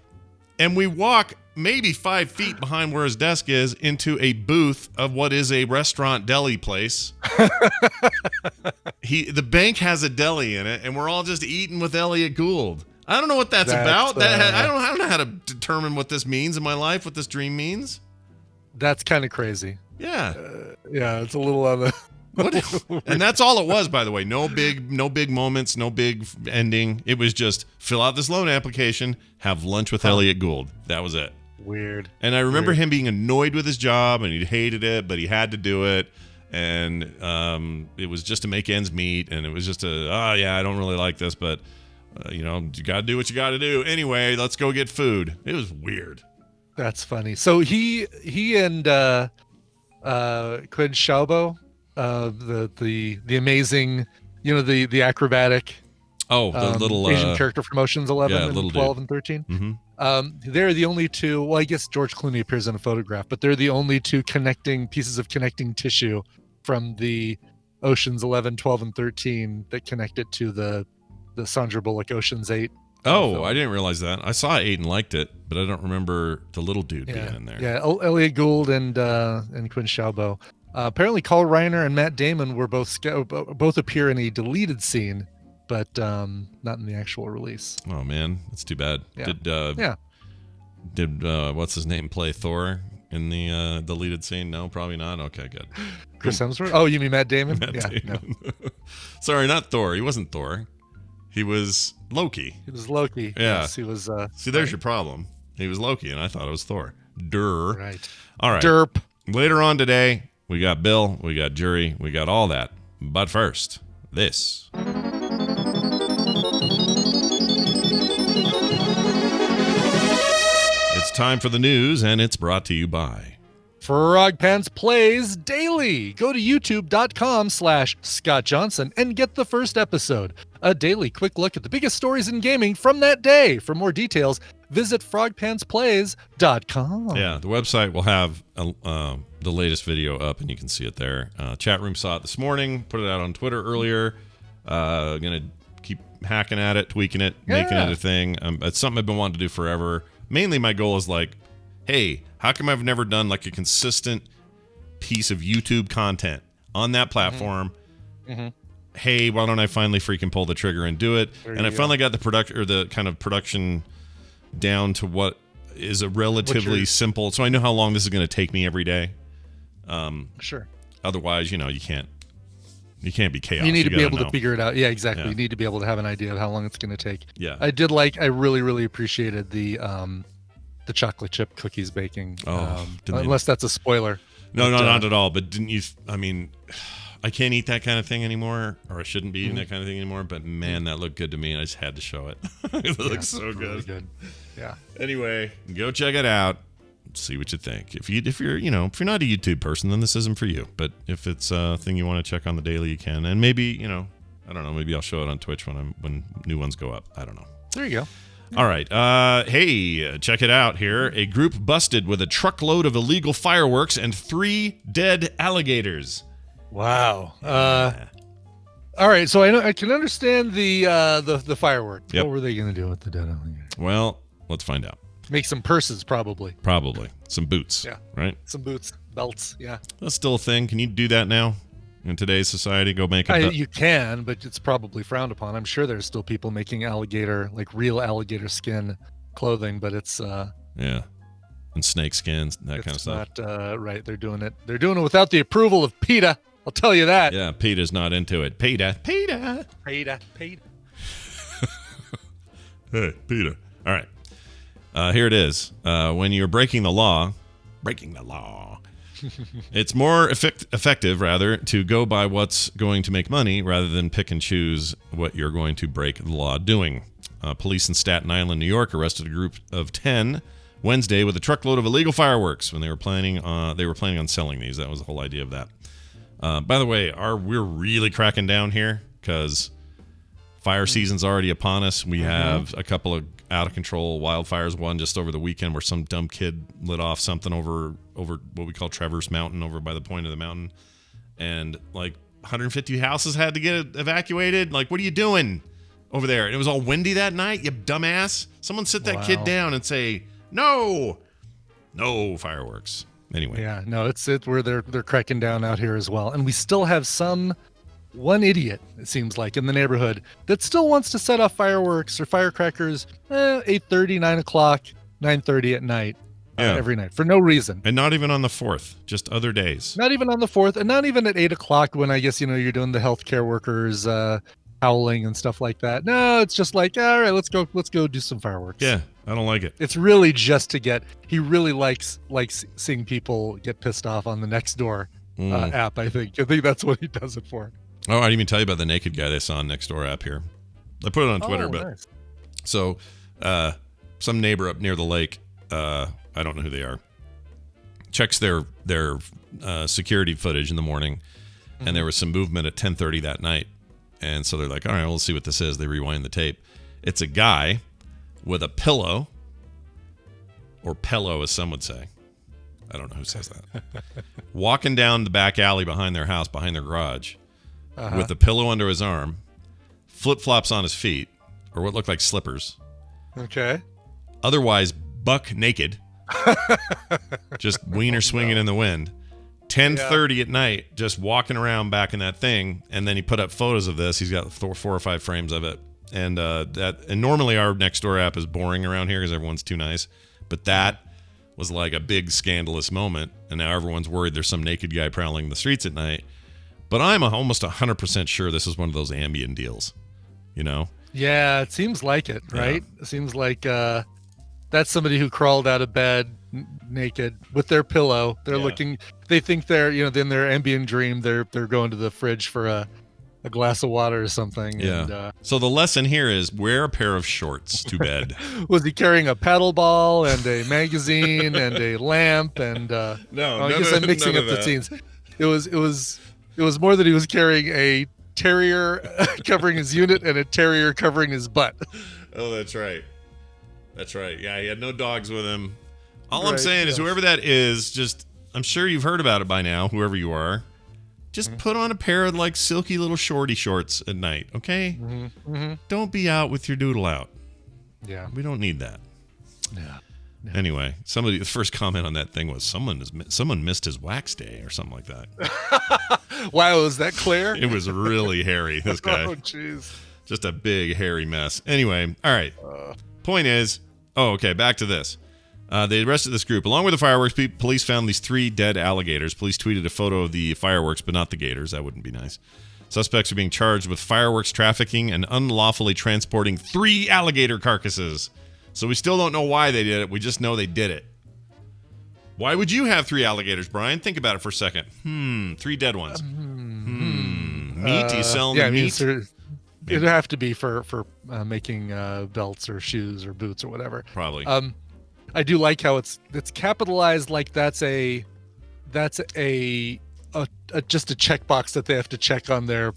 and we walk maybe 5 feet behind where his desk is into a booth of what is a restaurant deli place. The bank has a deli in it, and we're all just eating with Elliott Gould. I don't know what that's about. I don't know how to determine what this means in my life, what this dream means. That's kind of crazy. Yeah. Yeah, it's a little on the... And that's all it was, by the way. No big moments, no big ending. It was just fill out this loan application, have lunch with Elliott Gould. That was it. Weird. And I remember him being annoyed with his job, and he hated it, but he had to do it. And it was just to make ends meet, and it was just I don't really like this, but you got to do what you got to do. Anyway, let's go get food. It was weird. That's funny. So he and Quinn Schaubo, the amazing, the acrobatic. Oh, the little Asian character from Ocean's 11 and 12 dude. and 13. Mm-hmm. They're the only two. Well, I guess George Clooney appears in a photograph, but they're the only two pieces of connecting tissue from the Ocean's 11, 12, and 13 that connect it to the Sandra Bullock Ocean's 8. Oh, I didn't realize that. I saw 8 and liked it, but I don't remember the little dude being in there. Yeah, Elliott Gould and Quinn Schaubo. Apparently, Carl Reiner and Matt Damon were both appear in a deleted scene, but not in the actual release. Oh man, that's too bad. Yeah. Did what's his name play Thor in the deleted scene? No, probably not. Okay, good. Chris Hemsworth? Oh, you mean Matt Damon? Damon. No. Sorry, not Thor. He wasn't Thor. He was Loki. He was Loki. Yeah. Yes, he was. See, there's your problem. He was Loki, and I thought it was Thor. Durr. Right. All right. Derp. Later on today, we got Bill, we got Jury, we got all that. But first, this. It's time for the news, and it's brought to you by Frog Pants Plays Daily. Go to youtube.com/Scott Johnson and get the first episode. A daily quick look at the biggest stories in gaming from that day. For more details, visit frogpantsplays.com. Yeah, the website will have the latest video up, and you can see it there. Chat room saw it this morning, put it out on Twitter earlier. Gonna keep hacking at it, tweaking it, making it a thing. It's something I've been wanting to do forever. Mainly my goal is like, hey, how come I've never done like a consistent piece of YouTube content on that platform? Mm-hmm. Hey, why don't I finally freaking pull the trigger and do it? And I finally got the kind of production down to what is a relatively simple. So I know how long this is going to take me every day. Sure. Otherwise, you can't be chaos. You need to be able to figure it out. Yeah, exactly. Yeah. You need to be able to have an idea of how long it's going to take. Yeah. I really, really appreciated the chocolate chip cookies baking. Unless that's a spoiler. No, not at all. But didn't you? I mean, I can't eat that kind of thing anymore, or I shouldn't be eating that kind of thing anymore. But man, that looked good to me, and I just had to show it. It looks so good. Really good. Yeah. Anyway, go check it out. See what you think. If you're not a YouTube person, then this isn't for you. But if it's a thing you want to check on the daily, you can. And maybe I don't know. Maybe I'll show it on Twitch when new ones go up. I don't know. There you go. All right. Hey, check it out here. A group busted with a truckload of illegal fireworks and 3 dead alligators. Wow. All right. So I can understand the firework. Yep. What were they going to do with the dead alligators? Well, let's find out. Make some purses, probably. Some boots. Yeah. Right? Some boots. belts. Yeah, That's still a thing. Can you do that now in today's society? Go make a you can, but it's probably frowned upon. I'm sure there's still people making real alligator skin clothing, but it's yeah, and snake skins, that kind of stuff. Not right. They're doing it without the approval of PETA. I'll tell you that. Yeah, PETA's not into it. PETA. PETA. Hey, PETA. All right. Here it is. When you're breaking the law, it's more effective, rather, to go by what's going to make money rather than pick and choose what you're going to break the law doing. Police in Staten Island, New York, arrested a group of 10 Wednesday with a truckload of illegal fireworks when they were planning on selling these. That was the whole idea of that. By the way, we're really cracking down here because fire season's already upon us. We have a couple of out of control wildfires. One just over the weekend where some dumb kid lit off something over what we call Traverse Mountain, over by the point of the mountain, and like 150 houses had to get evacuated. Like, what are you doing over there? And it was all windy that night. You dumbass! Someone sit that kid down and say no fireworks. Anyway, yeah, no, it's where they're cracking down out here as well, and we still have one idiot, it seems like, in the neighborhood that still wants to set off fireworks or firecrackers 8:30, 9 o'clock, 9:30 at night, every night for no reason. And not even on the 4th, just other days. Not even on the 4th, and not even at 8 o'clock when I guess, you're doing the healthcare workers howling and stuff like that. No, it's just like, all right, let's go do some fireworks. Yeah, I don't like it. It's really just he really likes seeing people get pissed off on the Nextdoor app, I think that's what he does it for. Oh, I didn't even tell you about the naked guy they saw on Nextdoor app here. I put it on Twitter, but nice. So some neighbor up near the lake, I don't know who they are, checks their security footage in the morning, and there was some movement at 10:30 that night. And so they're like, all right, we'll see what this is. They rewind the tape. It's a guy with a pillow, or pillow as some would say. I don't know who says that. Walking down the back alley behind their house, behind their garage, with a pillow under his arm, flip-flops on his feet, or what looked like slippers. Okay. Otherwise, buck naked. Just wiener swinging in the wind. 10:30 at night, just walking around back in that thing, and then he put up photos of this. He's got 4 or 5 frames of it, and normally our Nextdoor app is boring around here because everyone's too nice, but that was like a big scandalous moment, and now everyone's worried there's some naked guy prowling the streets at night. But I'm almost 100% sure this is one of those Ambien deals, Yeah, it seems like it, right? Yeah. It seems like that's somebody who crawled out of bed naked with their pillow. They're looking. They think they're, in their Ambien dream, they're going to the fridge for a glass of water or something. Yeah. And, so the lesson here is wear a pair of shorts to bed. Was he carrying a paddle ball and a magazine and a lamp and? No, I guess I'm mixing up the scenes. It was more that he was carrying a terrier covering his unit and a terrier covering his butt. Oh, that's right. That's right. Yeah, he had no dogs with him. All I'm Right, saying is yes. whoever that is, I'm sure you've heard about it by now, whoever you are. Just put on a pair of like silky little shorty shorts at night, okay? Don't be out with your doodle out. Yeah. We don't need that. Yeah. Anyway, the first comment on that thing was someone missed his wax day or something like that. Wow, is that clear? It was really hairy, this guy. Oh, jeez. Just a big hairy mess. Anyway, all right. Point is, okay, back to this. They arrested this group. Along with the fireworks, police found these 3 dead alligators. Police tweeted a photo of the fireworks, but not the gators. That wouldn't be nice. Suspects are being charged with fireworks trafficking and unlawfully transporting 3 alligator carcasses. So we still don't know why they did it. We just know they did it. Why would you have 3 alligators, Brian? Think about it for a second. 3 dead ones. Meat? You selling the meat? It'd have to be for making belts or shoes or boots or whatever. Probably. I do like how it's capitalized like that's a just a checkbox that they have to check on their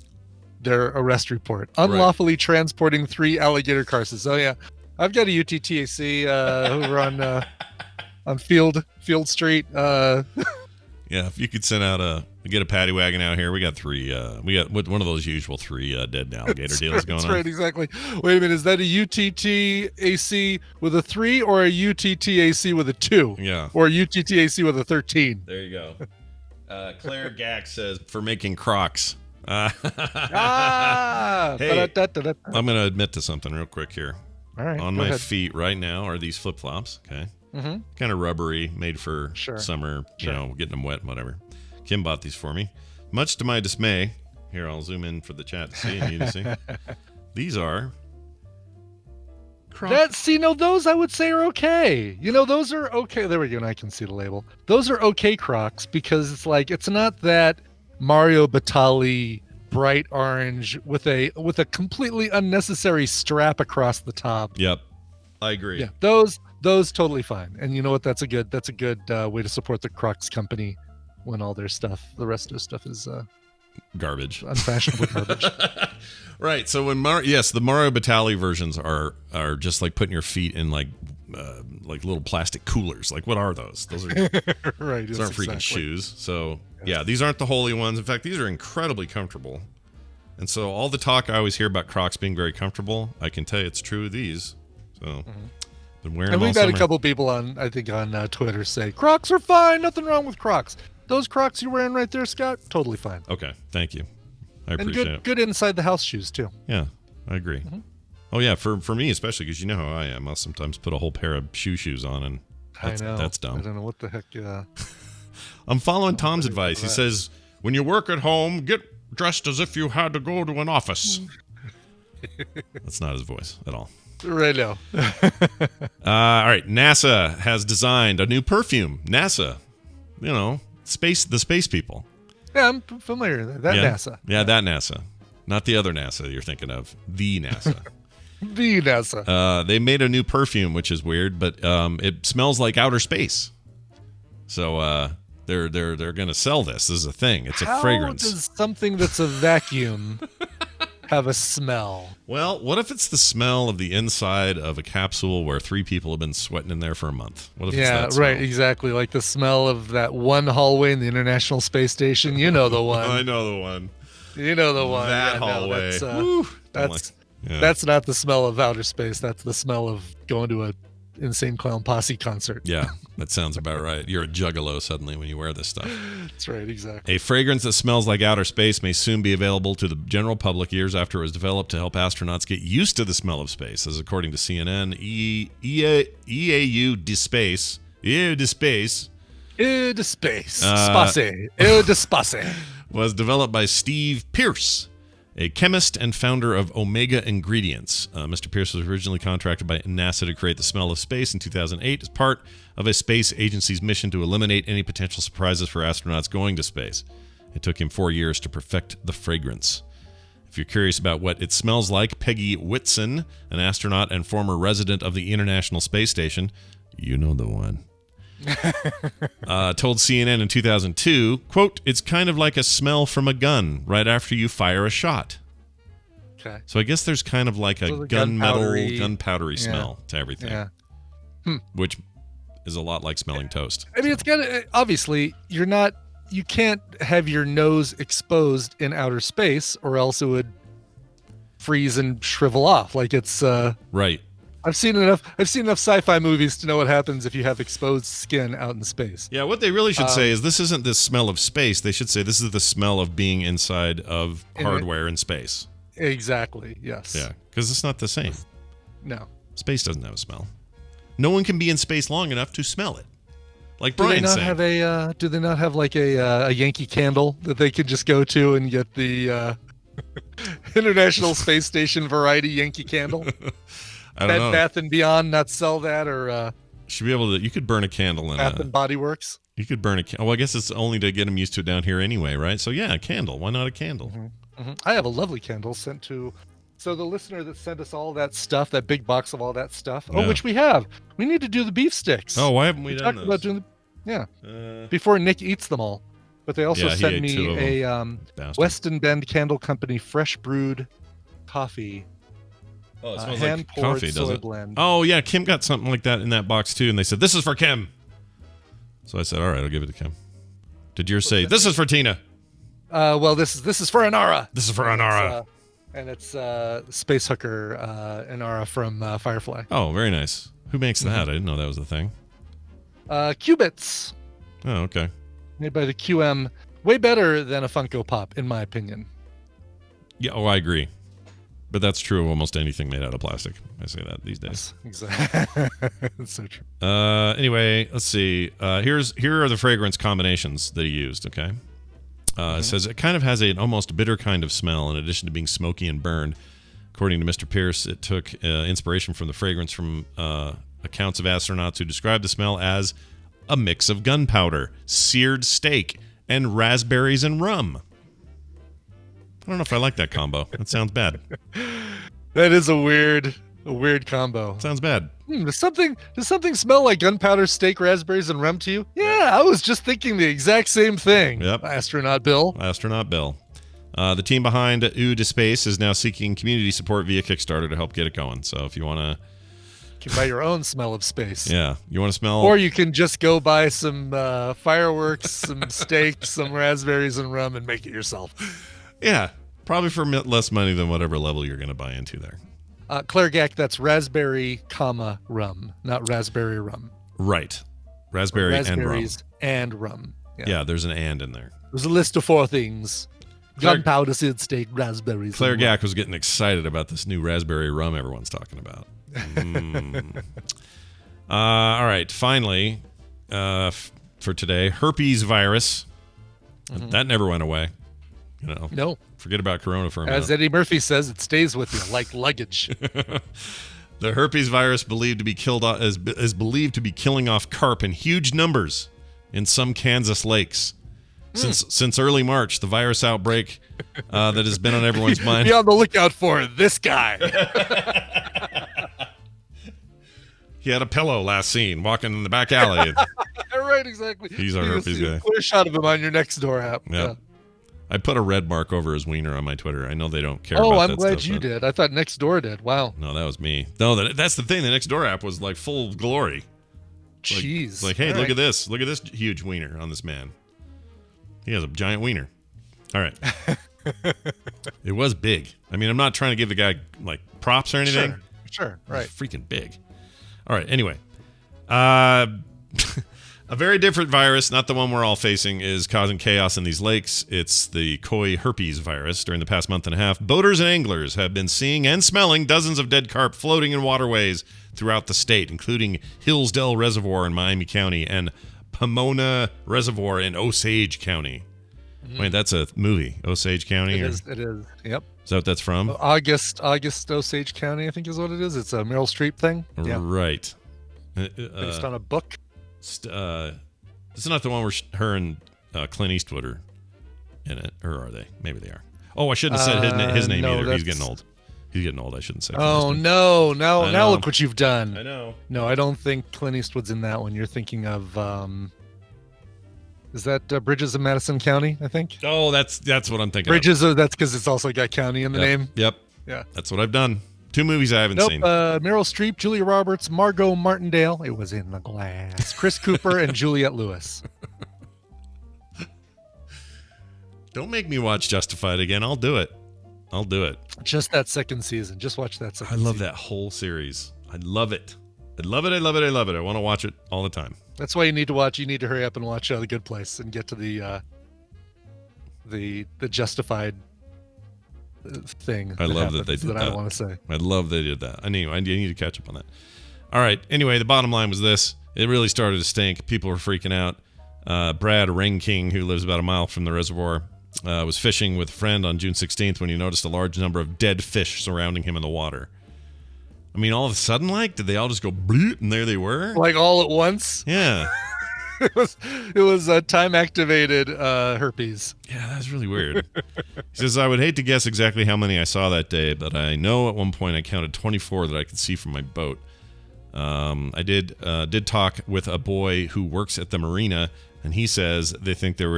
arrest report. Unlawfully transporting 3 alligator carcasses. Oh yeah, I've got a UTTAC over on Field Street. Yeah, if you could send out get a paddy wagon out here. We got three. We got one of those usual three dead alligator deals going on. That's right, exactly. Wait a minute, is that a UTT AC with a 3 or a UTT AC with a 2? Yeah. Or a UTT AC with a 13? There you go. Claire Gack says for making Crocs. Hey, I'm going to admit to something real quick here. All right. On my feet right now are these flip flops. Okay. Mm-hmm. Kind of rubbery, made for summer, getting them wet and whatever. Kim bought these for me. Much to my dismay, here I'll zoom in for the chat to see and you to see. These are Crocs. Those I would say are okay. Those are okay. There we go. And I can see the label. Those are okay Crocs because it's not that Mario Batali bright orange with a completely unnecessary strap across the top. Yep. I agree. Yeah. Those totally fine. And you know what? That's a good way to support the Crocs company when all their stuff, the rest of their stuff is garbage, unfashionable garbage. Right. So when the Mario Batali versions are just like putting your feet in like little plastic coolers. Like what are those? Those are right. Those aren't freaking shoes. So yeah, these aren't the holy ones. In fact, these are incredibly comfortable. And so all the talk I always hear about Crocs being very comfortable, I can tell you it's true of these. So. Been wearing and them we've all had summer. a couple people on Twitter say Crocs are fine, nothing wrong with Crocs. Those Crocs you're wearing right there, Scott, totally fine. Okay, thank you. I appreciate it. Good inside the house shoes too. Yeah, I agree. Mm-hmm. Oh yeah, for me especially because you know how I am. I'll sometimes put a whole pair of shoes on and that's dumb. I don't know what the heck. I'm following Tom's advice. He says when you work at home, get dressed as if you had to go to an office. That's not his voice at all. Right now. All right. NASA has designed a new perfume. NASA, the space people. Yeah, I'm familiar with that. NASA. Yeah, that NASA. Not the other NASA you're thinking of. The NASA. The NASA. They made a new perfume, which is weird, but it smells like outer space. So they're going to sell this. This is a thing. It's a fragrance. How does something that's a vacuum have a smell? Well, what if it's the smell of the inside of a capsule where 3 people have been sweating in there for a month? What if it's that smell? Right, exactly. Like the smell of that one hallway in the International Space Station. You know the one. I know the one. You know the one. That hallway. That's not the smell of outer space. That's the smell of going to a Insane Clown Posse concert. Yeah, that sounds about right. You're a juggalo suddenly when you wear this stuff. That's right, exactly. A fragrance that smells like outer space may soon be available to the general public years after it was developed to help astronauts get used to the smell of space. As according to CNN, EAU de Space. Eau de Space. Eau de Space. Space. Eau de Space. Was developed by Steve Pierce, a chemist and founder of Omega Ingredients. Mr. Pierce was originally contracted by NASA to create the smell of space in 2008 as part of a space agency's mission to eliminate any potential surprises for astronauts going to space. It took him 4 years to perfect the fragrance. If you're curious about what it smells like, Peggy Whitson, an astronaut and former resident of the International Space Station, you know the one, told CNN in 2002, quote, "It's kind of like a smell from a gun right after you fire a shot." Okay. So I guess there's kind of like a gunpowdery smell to everything. Yeah. Which is a lot like smelling toast. I mean, it's gotta, obviously you can't have your nose exposed in outer space or else it would freeze and shrivel off. Like it's right. I've seen enough sci-fi movies to know what happens if you have exposed skin out in space. Yeah, what they really should say is this isn't the smell of space. They should say this is the smell of being inside of hardware in space. Exactly, yes. Yeah, because it's not the same. No. Space doesn't have a smell. No one can be in space long enough to smell it. Like Brian said. Do they not have like a Yankee Candle that they could just go to and get the International Space Station variety Yankee Candle? I don't know. Bath and Beyond not sell that, or should be able to. You could burn a candle in Bath and Body Works. You could burn a candle. Well, I guess it's only to get them used to it down here anyway, right? So yeah, a candle. Why not a candle? Mm-hmm. Mm-hmm. I have a lovely candle sent to. So the listener that sent us all that stuff, that big box of all that stuff, which we have. We need to do the beef sticks. Oh, why haven't we done those? About doing before Nick eats them all. But they also sent me a Weston Bend Candle Company fresh brewed coffee. Oh, it smells like coffee, does it? Blend. Oh, yeah, Kim got something like that in that box, too, and they said, this is for Kim. So I said, all right, I'll give it to Kim. Did yours say, this is for Tina? Well, this is for Inara. This is for Inara. And it's Space Hooker Inara from Firefly. Oh, very nice. Who makes that? I didn't know that was a thing. Qubits. Oh, okay. Made by the QM. Way better than a Funko Pop, in my opinion. Yeah, I agree. But that's true of almost anything made out of plastic. I say that these days. Exactly. That's so true. Anyway, let's see. Here are the fragrance combinations that he used, okay? It says it kind of has an almost bitter kind of smell in addition to being smoky and burned. According to Mr. Pierce, it took inspiration from the fragrance from accounts of astronauts who described the smell as a mix of gunpowder, seared steak, and raspberries and rum. I don't know if I like that combo. That sounds bad. That is a weird combo. Sounds bad. Does something smell like gunpowder, steak, raspberries, and rum to you? Yeah, I was just thinking the exact same thing. Yep. Astronaut Bill. The team behind Eau de Space is now seeking community support via Kickstarter to help get it going. So if you want to... You can buy your own smell of space. Yeah. You want to smell... Or you can just go buy some fireworks, some steak, some raspberries, and rum and make it yourself. Yeah. Probably for less money than whatever level you're going to buy into there. Clairgach, that's raspberry, rum, not raspberry rum. Right. Raspberries and rum. Yeah, there's an and in there. There's a list of 4 things. Gunpowder, seared steak, raspberries. Clairgach was getting excited about this new raspberry rum everyone's talking about. All right. Finally, for today, herpes virus. That never went away. No. Forget about corona for a minute. As Eddie Murphy says, it stays with you like luggage. The herpes virus believed to be is believed to be killing off carp in huge numbers in some Kansas lakes. Since early March, the virus outbreak that has been on everyone's mind. Be on the lookout for this guy. He had a pillow last seen walking in the back alley. Right, exactly. He's a herpes guy. Clear shot of him on your next door app. Yeah. I put a red mark over his wiener on my Twitter. I know they don't care about that. Oh, I'm glad you did. I thought Nextdoor did. Wow. No, that was me. No, that's the thing. The Nextdoor app was like full of glory. Jeez. Like, hey, look at this. Look at this huge wiener on this man. He has a giant wiener. All right. It was big. I mean, I'm not trying to give the guy like props or anything. Sure. Right. It's freaking big. All right. Anyway, a very different virus, not the one we're all facing, is causing chaos in these lakes. It's the koi herpes virus. During the past month and a half, boaters and anglers have been seeing and smelling dozens of dead carp floating in waterways throughout the state, including Hillsdale Reservoir in Miami County and Pomona Reservoir in Osage County. Wait, that's a movie, Osage County? It is. Yep. Is that what that's from? August Osage County, I think is what it is. It's a Meryl Streep thing. Yeah. Right. Based on a book. This is not the one where her and Clint Eastwood are in it, or are they? Maybe they are. Oh, I shouldn't have said his name either. He's getting old. He's getting old. I shouldn't say. Oh no! Now look what you've done. I know. No, I don't think Clint Eastwood's in that one. You're thinking of is that Bridges of Madison County? I think. Oh, that's what I'm thinking. Bridges. That's because it's also got county in the name. Yep. Yeah. That's what I've done. 2 movies I haven't seen. Meryl Streep, Julia Roberts, Margot Martindale. It was in the glass. Chris Cooper and Juliette Lewis. Don't make me watch Justified again. I'll do it. Just that second season. Just watch that second season. I love that whole series. I love it. I love it. I want to watch it all the time. That's why you need to watch. You need to hurry up and watch The Good Place and get to the Justified thing. I love that they did that. I don't want to say. I love they did that. I need to catch up on that. All right. Anyway, the bottom line was this. It really started to stink. People were freaking out. Brad Ring King, who lives about a mile from the reservoir, was fishing with a friend on June 16th when he noticed a large number of dead fish surrounding him in the water. I mean, all of a sudden, did they all just go bleep, and there they were? Like all at once? Yeah. It was time-activated herpes. Yeah, that's really weird. He says, I would hate to guess exactly how many I saw that day, but I know at one point I counted 24 that I could see from my boat. I did talk with a boy who works at the marina, and he says they think there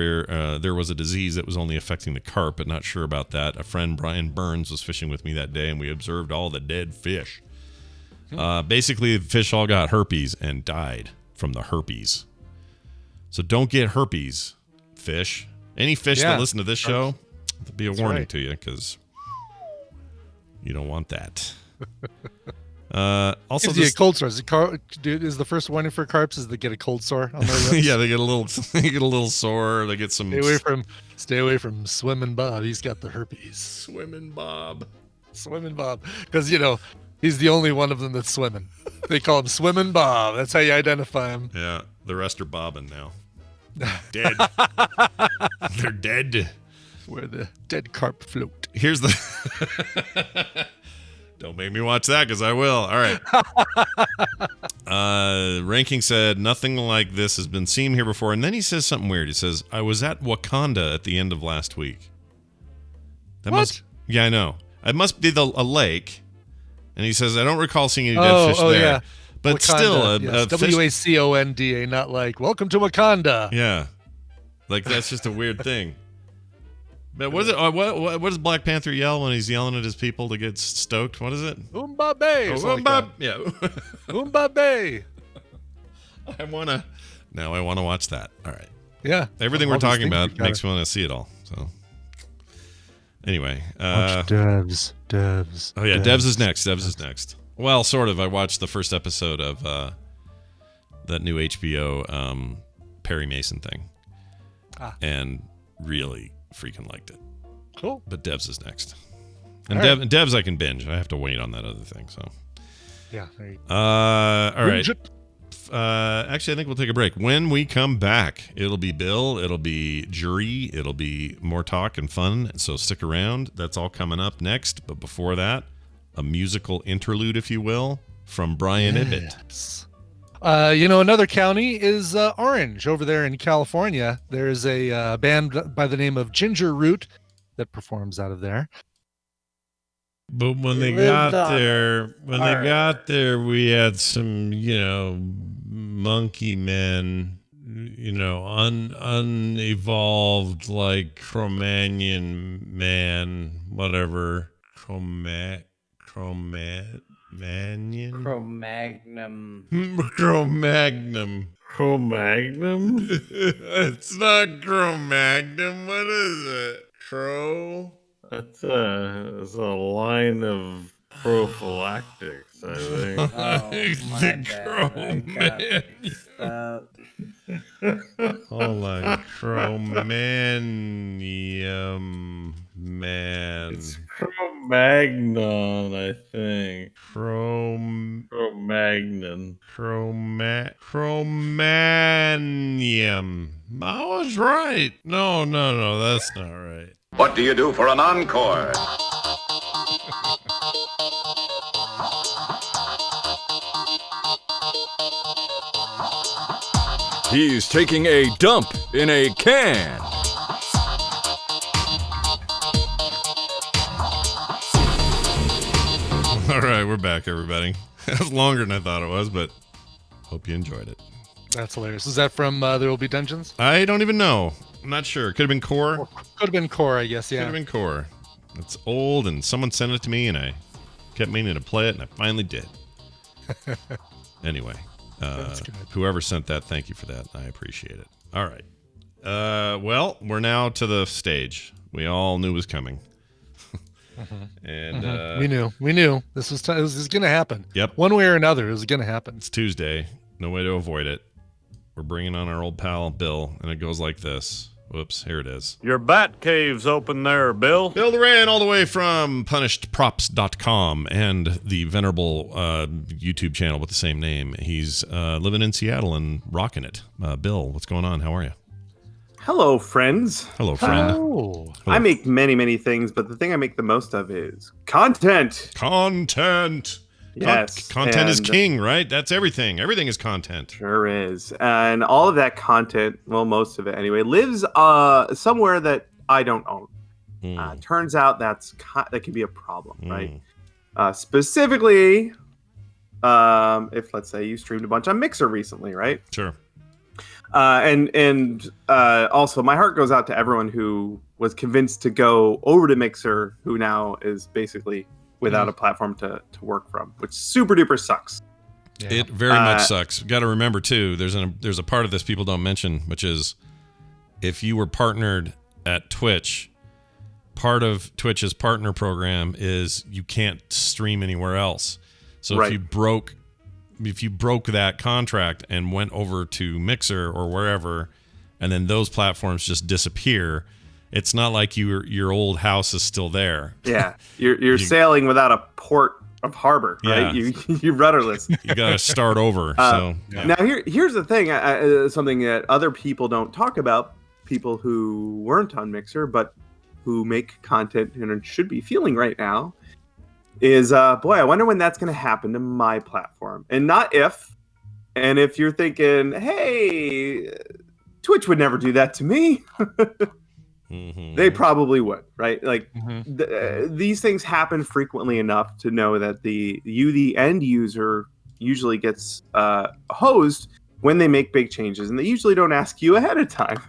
was a disease that was only affecting the carp, but not sure about that. A friend, Brian Burns, was fishing with me that day, and we observed all the dead fish. Basically, the fish all got herpes and died from the herpes. So don't get herpes fish. Any fish that listen to this show, there'll be a warning to you because you don't want that. Also, a cold sore. Is the first warning for carps is they get a cold sore on their lips? Yeah, they get a little sore. They get some. Stay away from Swimming Bob. He's got the herpes. Swimming Bob, because he's the only one of them that's swimming. They call him Swimming Bob. That's how you identify him. Yeah, the rest are bobbing now. Dead. They're dead. Where the dead carp float. Here's the. Don't make me watch that because I will. All right. Ranking said nothing like this has been seen here before, and then he says something weird. He says, "I was at Wakanda at the end of last week." Yeah, I know. It must be a lake. And he says, "I don't recall seeing any dead fish there." Yeah. But Wakanda, still, Waconda, not like "Welcome to Wakanda." Yeah, like that's just a weird thing. But what is it? What does Black Panther yell when he's yelling at his people to get stoked? What is it? Umbabe. Yeah. Umbabe. I want to watch that. All right. Yeah. Everything we're talking about makes me want to see it all. So anyway. Watch Devs. Oh, yeah. Devs is next. Well, sort of. I watched the first episode of that new HBO Perry Mason thing. And really freaking liked it. Cool. But Devs is next. And Devs I can binge. I have to wait on that other thing. So yeah. There you go. All right. Actually, I think we'll take a break. When we come back, it'll be Bill, it'll be Jury, it'll be more talk and fun. So stick around. That's all coming up next. But before that, a musical interlude, if you will, from Brian Ibbett. Another county is Orange over there in California. There's a band by the name of Ginger Root that performs out of there. But when they got there, we had some, monkey men, unevolved, like Cro-Magnon man, whatever. Cro-Magnon? Cro-Magnon. Cro-Magnon. Cro-Magnon? It's not Cro-Magnon. What is it? It's a line of prophylactics, I think. Hold on. Cro-Magnon man. It's Cro-Magnon, I think. Cro-Magnon. Cro-Magnon. I was right. No, that's not right. What do you do for an encore? He's taking a dump in a can. All right, we're back, everybody. It was longer than I thought it was, but hope you enjoyed it. That's hilarious. Is that from There Will Be Dungeons? I don't even know. I'm not sure. Could have been Core. Could have been Core, I guess, yeah. Could have been Core. It's old, and someone sent it to me, and I kept meaning to play it, and I finally did. Anyway, whoever sent that, thank you for that. I appreciate it. All right. Well, we're now to the stage. We all knew it was coming. And we knew this was going to happen. Yep. One way or another, it was going to happen. It's Tuesday. No way to avoid it. We're bringing on our old pal, Bill, and it goes like this. Whoops, here it is. Your bat cave's open there, Bill. Bill Duran, all the way from punishedprops.com and the venerable YouTube channel with the same name. He's living in Seattle and rocking it. Bill, what's going on? How are you? Hello, friends. Hello, friend. Oh. I make many, many things, but the thing I make the most of is content. Content. Yes. Content is king, right? That's everything. Everything is content. Sure is. And all of that content, well, most of it anyway, lives somewhere that I don't own. Turns out that can be a problem, right? Specifically, if let's say you streamed a bunch on Mixer recently, right? Sure. And also, my heart goes out to everyone who was convinced to go over to Mixer, who now is basically without a platform to work from, which super duper sucks. Yeah. It very much sucks. Got to remember too. There's a part of this people don't mention, which is if you were partnered at Twitch, part of Twitch's partner program is you can't stream anywhere else. So if you broke that contract and went over to Mixer or wherever, and then those platforms just disappear, it's not like your old house is still there. Yeah, you're sailing without a port of harbor, right? Yeah. You're rudderless. You got to start over. Now here's the thing, something that other people don't talk about, people who weren't on Mixer but who make content and should be feeling right now, is boy, I wonder when that's going to happen to my platform, and not if. And if you're thinking, hey, Twitch would never do that to me. They probably would, right? Like these things happen frequently enough to know that the end user usually gets hosed when they make big changes, and they usually don't ask you ahead of time.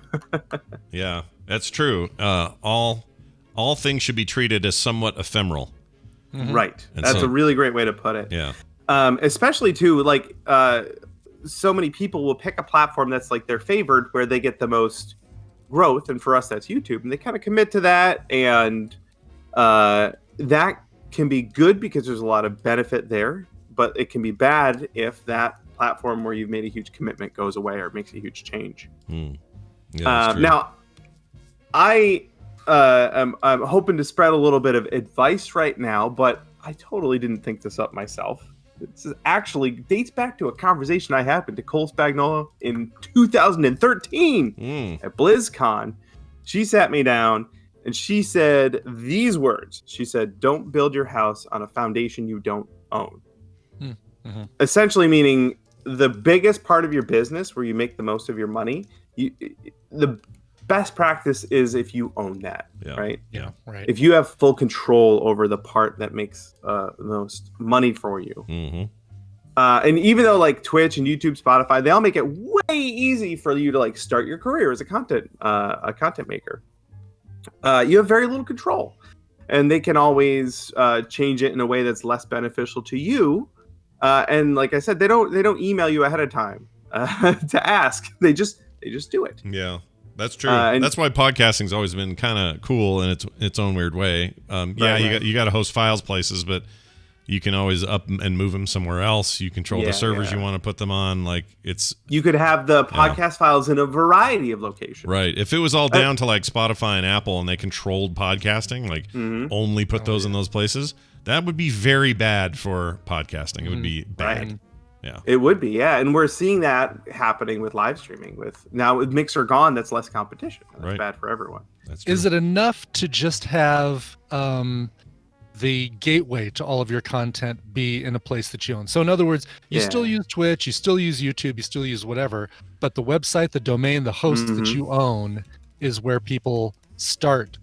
Yeah, that's true. All things should be treated as somewhat ephemeral. Right. And that's a really great way to put it. Yeah. Especially too, like so many people will pick a platform that's like their favored, where they get the most growth, and for us that's YouTube, and they kind of commit to that, and that can be good because there's a lot of benefit there, but it can be bad if that platform where you've made a huge commitment goes away or makes a huge change. Now I'm hoping to spread a little bit of advice right now, but I totally didn't think this up myself. This actually dates back to a conversation I had with Nicole Spagnola in 2013 at BlizzCon. She sat me down and she said these words. She said, "Don't build your house on a foundation you don't own." Essentially meaning the biggest part of your business where you make the most of your money, the best practice is if you own that, right? Yeah, right. If you have full control over the part that makes the most money for you. And even though like Twitch and YouTube, Spotify, they all make it way easy for you to like start your career as a content maker, you have very little control, and they can always change it in a way that's less beneficial to you. And like I said, they don't email you ahead of time to ask. They just do it. Yeah. That's true. That's why podcasting's always been kind of cool in its own weird way. You got to host files places, but you can always up and move them somewhere else. You control the servers you want to put them on. Like you could have the podcast files in a variety of locations. Right. If it was all down to like Spotify and Apple and they controlled podcasting, like only put those in those places, that would be very bad for podcasting. It would be bad. Right. Yeah, it would be. Yeah, and we're seeing that happening with live streaming. With Mixer gone, that's less competition. That's bad for everyone. That's true. Is it enough to just have the gateway to all of your content be in a place that you own? So in other words, you still use Twitch, you still use YouTube, you still use whatever, but the website, the domain, the host that you own is where people start.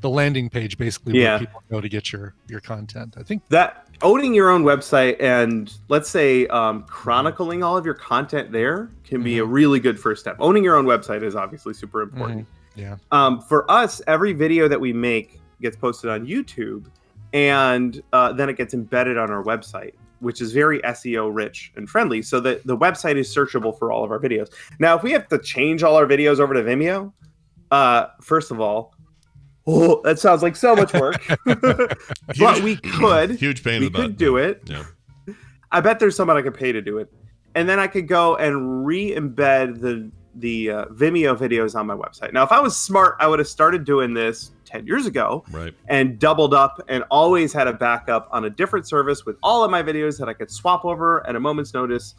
The landing page, basically, where people go to get your content. I think that owning your own website and, let's say, chronicling all of your content there can be a really good first step. Owning your own website is obviously super important. For us, every video that we make gets posted on YouTube, and then it gets embedded on our website, which is very SEO rich and friendly, so that the website is searchable for all of our videos. Now, if we have to change all our videos over to Vimeo, first of all, that sounds like so much work. But we could. Huge pain in the butt. We could do it. Yeah. I bet there's someone I could pay to do it. And then I could go and re-embed the Vimeo videos on my website. Now, if I was smart, I would have started doing this 10 years ago and doubled up and always had a backup on a different service with all of my videos that I could swap over at a moment's notice.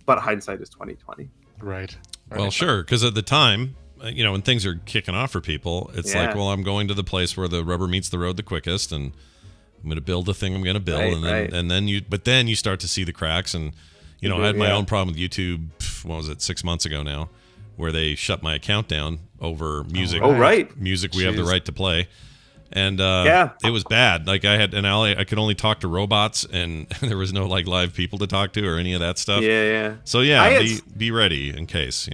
But hindsight is 20/20. Right. Well, sure, because at the time, when things are kicking off for people, it's like, well, I'm going to the place where the rubber meets the road the quickest, and I'm going to build the thing I'm going to build, and then you start to see the cracks, and I had my own problem with YouTube. What was it, 6 months ago now, where they shut my account down over music. Music we have the right to play, and it was bad. Like I had an alley, I could only talk to robots, and there was no like live people to talk to or any of that stuff. So be ready in case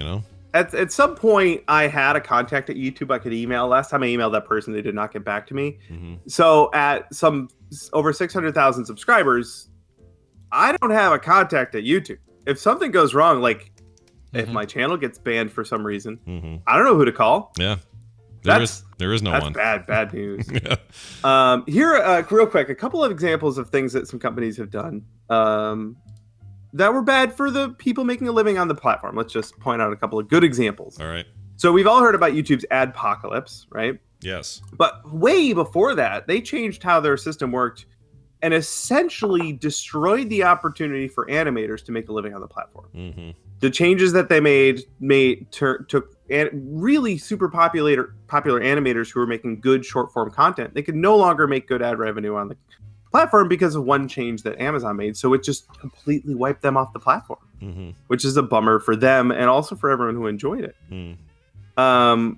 At some point, I had a contact at YouTube I could email. Last time I emailed that person, they did not get back to me. So at over 600,000 subscribers, I don't have a contact at YouTube. If something goes wrong, like If Mhm. my channel gets banned for some reason, Mm-hmm. I don't know who to call. Yeah. That's There is no that's one. bad news. Yeah. Here, real quick, a couple of examples of things that some companies have done that were bad for the people making a living on the platform. Let's just point out a couple of good examples. All right. So we've all heard about YouTube's adpocalypse, right? Yes. But way before that, they changed how their system worked and essentially destroyed the opportunity for animators to make a living on the platform. Mm-hmm. The changes that they took really super popular animators who were making good short form content. They could no longer make good ad revenue on the platform because of one change that Amazon made. So it just completely wiped them off the platform, Mm-hmm. which is a bummer for them and also for everyone who enjoyed it. Mm.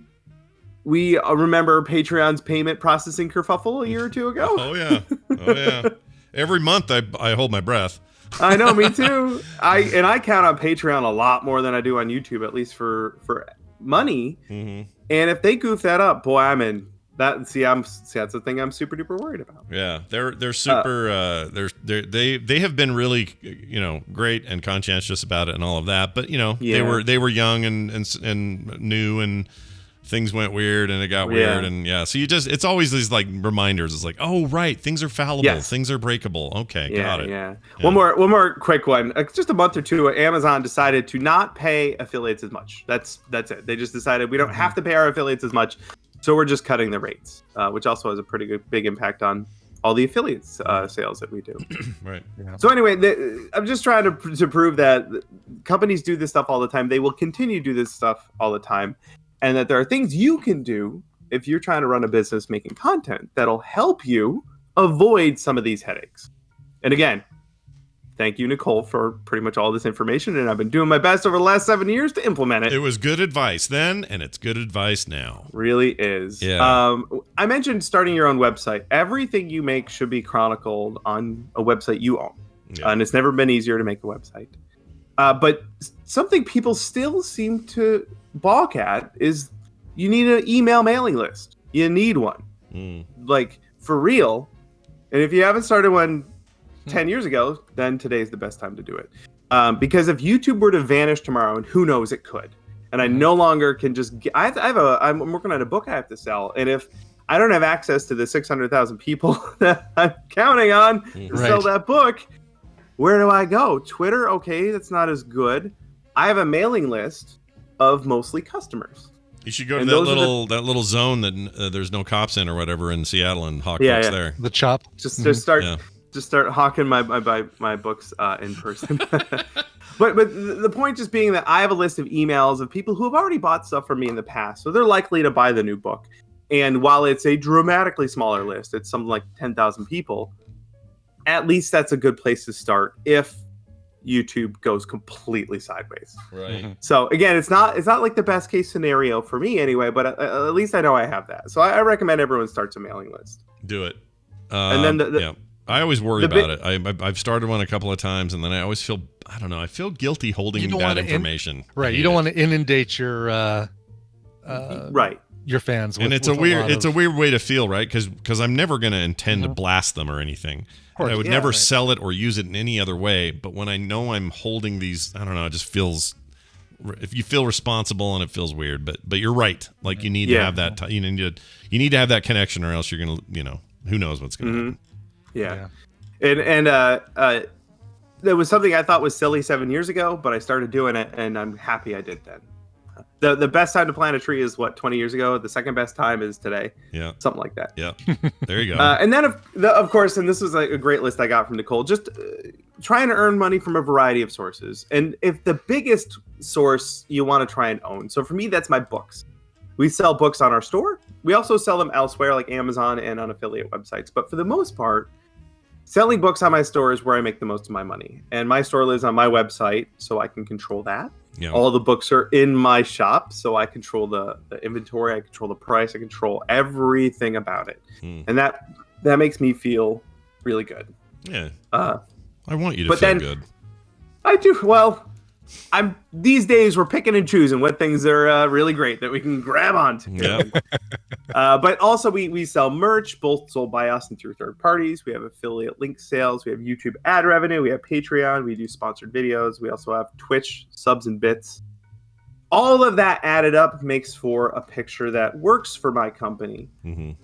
We remember Patreon's payment processing kerfuffle a year or two ago. Oh yeah. Oh yeah. Every month I hold my breath. I know, me too. I count on Patreon a lot more than I do on YouTube, at least for money. Mm-hmm. And if they goof that up, boy, I'm in. That's the thing I'm super duper worried about. Yeah, they're super. They have been really, great and conscientious about it and all of that. But they were young and new, and things went weird and it got weird, and so it's always these like reminders. It's like, oh right, things are fallible, things are breakable. Okay, got it. Yeah. One more quick one. Just a month or two, Amazon decided to not pay affiliates as much. That's it. They just decided we don't have to pay our affiliates as much. So we're just cutting the rates, which also has a pretty big impact on all the affiliates sales that we do. Right. Yeah. So anyway, I'm just trying to prove that companies do this stuff all the time. They will continue to do this stuff all the time, and that there are things you can do if you're trying to run a business making content that'll help you avoid some of these headaches. And again, thank you, Nicole, for pretty much all this information, and I've been doing my best over the last 7 years to implement it. It was good advice then, and it's good advice now. Really is. Yeah. I mentioned starting your own website. Everything you make should be chronicled on a website you own, and it's never been easier to make a website. But something people still seem to balk at is you need an email mailing list. You need one, like for real. And if you haven't started one 10 years ago, then today's the best time to do it. Because if YouTube were to vanish tomorrow, and who knows, it could, and I no longer can just I'm working on a book I have to sell, and if I don't have access to the 600,000 people that I'm counting on to sell that book, where do I go? Twitter, okay, that's not as good. I have a mailing list of mostly customers. You should go to that little zone that there's no cops in or whatever in Seattle and hawk books there. The chop. Just start hawking my books in person. but the point just being that I have a list of emails of people who have already bought stuff from me in the past, so they're likely to buy the new book. And while it's a dramatically smaller list, it's something like 10,000 people. At least that's a good place to start if YouTube goes completely sideways. Right. So again, it's not like the best case scenario for me anyway, but at least I know I have that. So I recommend everyone starts a mailing list. Do it. And then I always worry about it. I've started one a couple of times, and then I always feel, I don't know, I feel guilty holding bad information. Right. You don't want to inundate your your fans with, and it's a weird way to feel, right? Because I'm never going to intend to blast them or anything. I would never sell it or use it in any other way. But when I know I'm holding these, I don't know, it just feels, if you feel responsible, and it feels weird. But you're right. Like you need to have that. You need to have that connection, or else you're gonna, who knows what's gonna happen. Yeah. And there was something I thought was silly 7 years ago, but I started doing it, and I'm happy I did then. The best time to plant a tree is 20 years ago. The second best time is today. Yeah, something like that. Yeah, there you go. And then of course, and this was a great list I got from Nicole. Just trying to earn money from a variety of sources, and if the biggest source you want to try and own. So for me, that's my books. We sell books on our store. We also sell them elsewhere, like Amazon and on affiliate websites. But for the most part, selling books on my store is where I make the most of my money. And my store lives on my website, so I can control that. Yeah. All the books are in my shop, so I control the inventory, I control the price, I control everything about it. And that makes me feel really good. Yeah. I want you to feel good. I do. Well, these days we're picking and choosing what things are really great that we can grab onto. Yeah. But also we sell merch, both sold by us and through third parties. We have affiliate link sales. We have YouTube ad revenue. We have Patreon. We do sponsored videos. We also have Twitch subs and bits. all of that added up makes for a picture that works for my company. And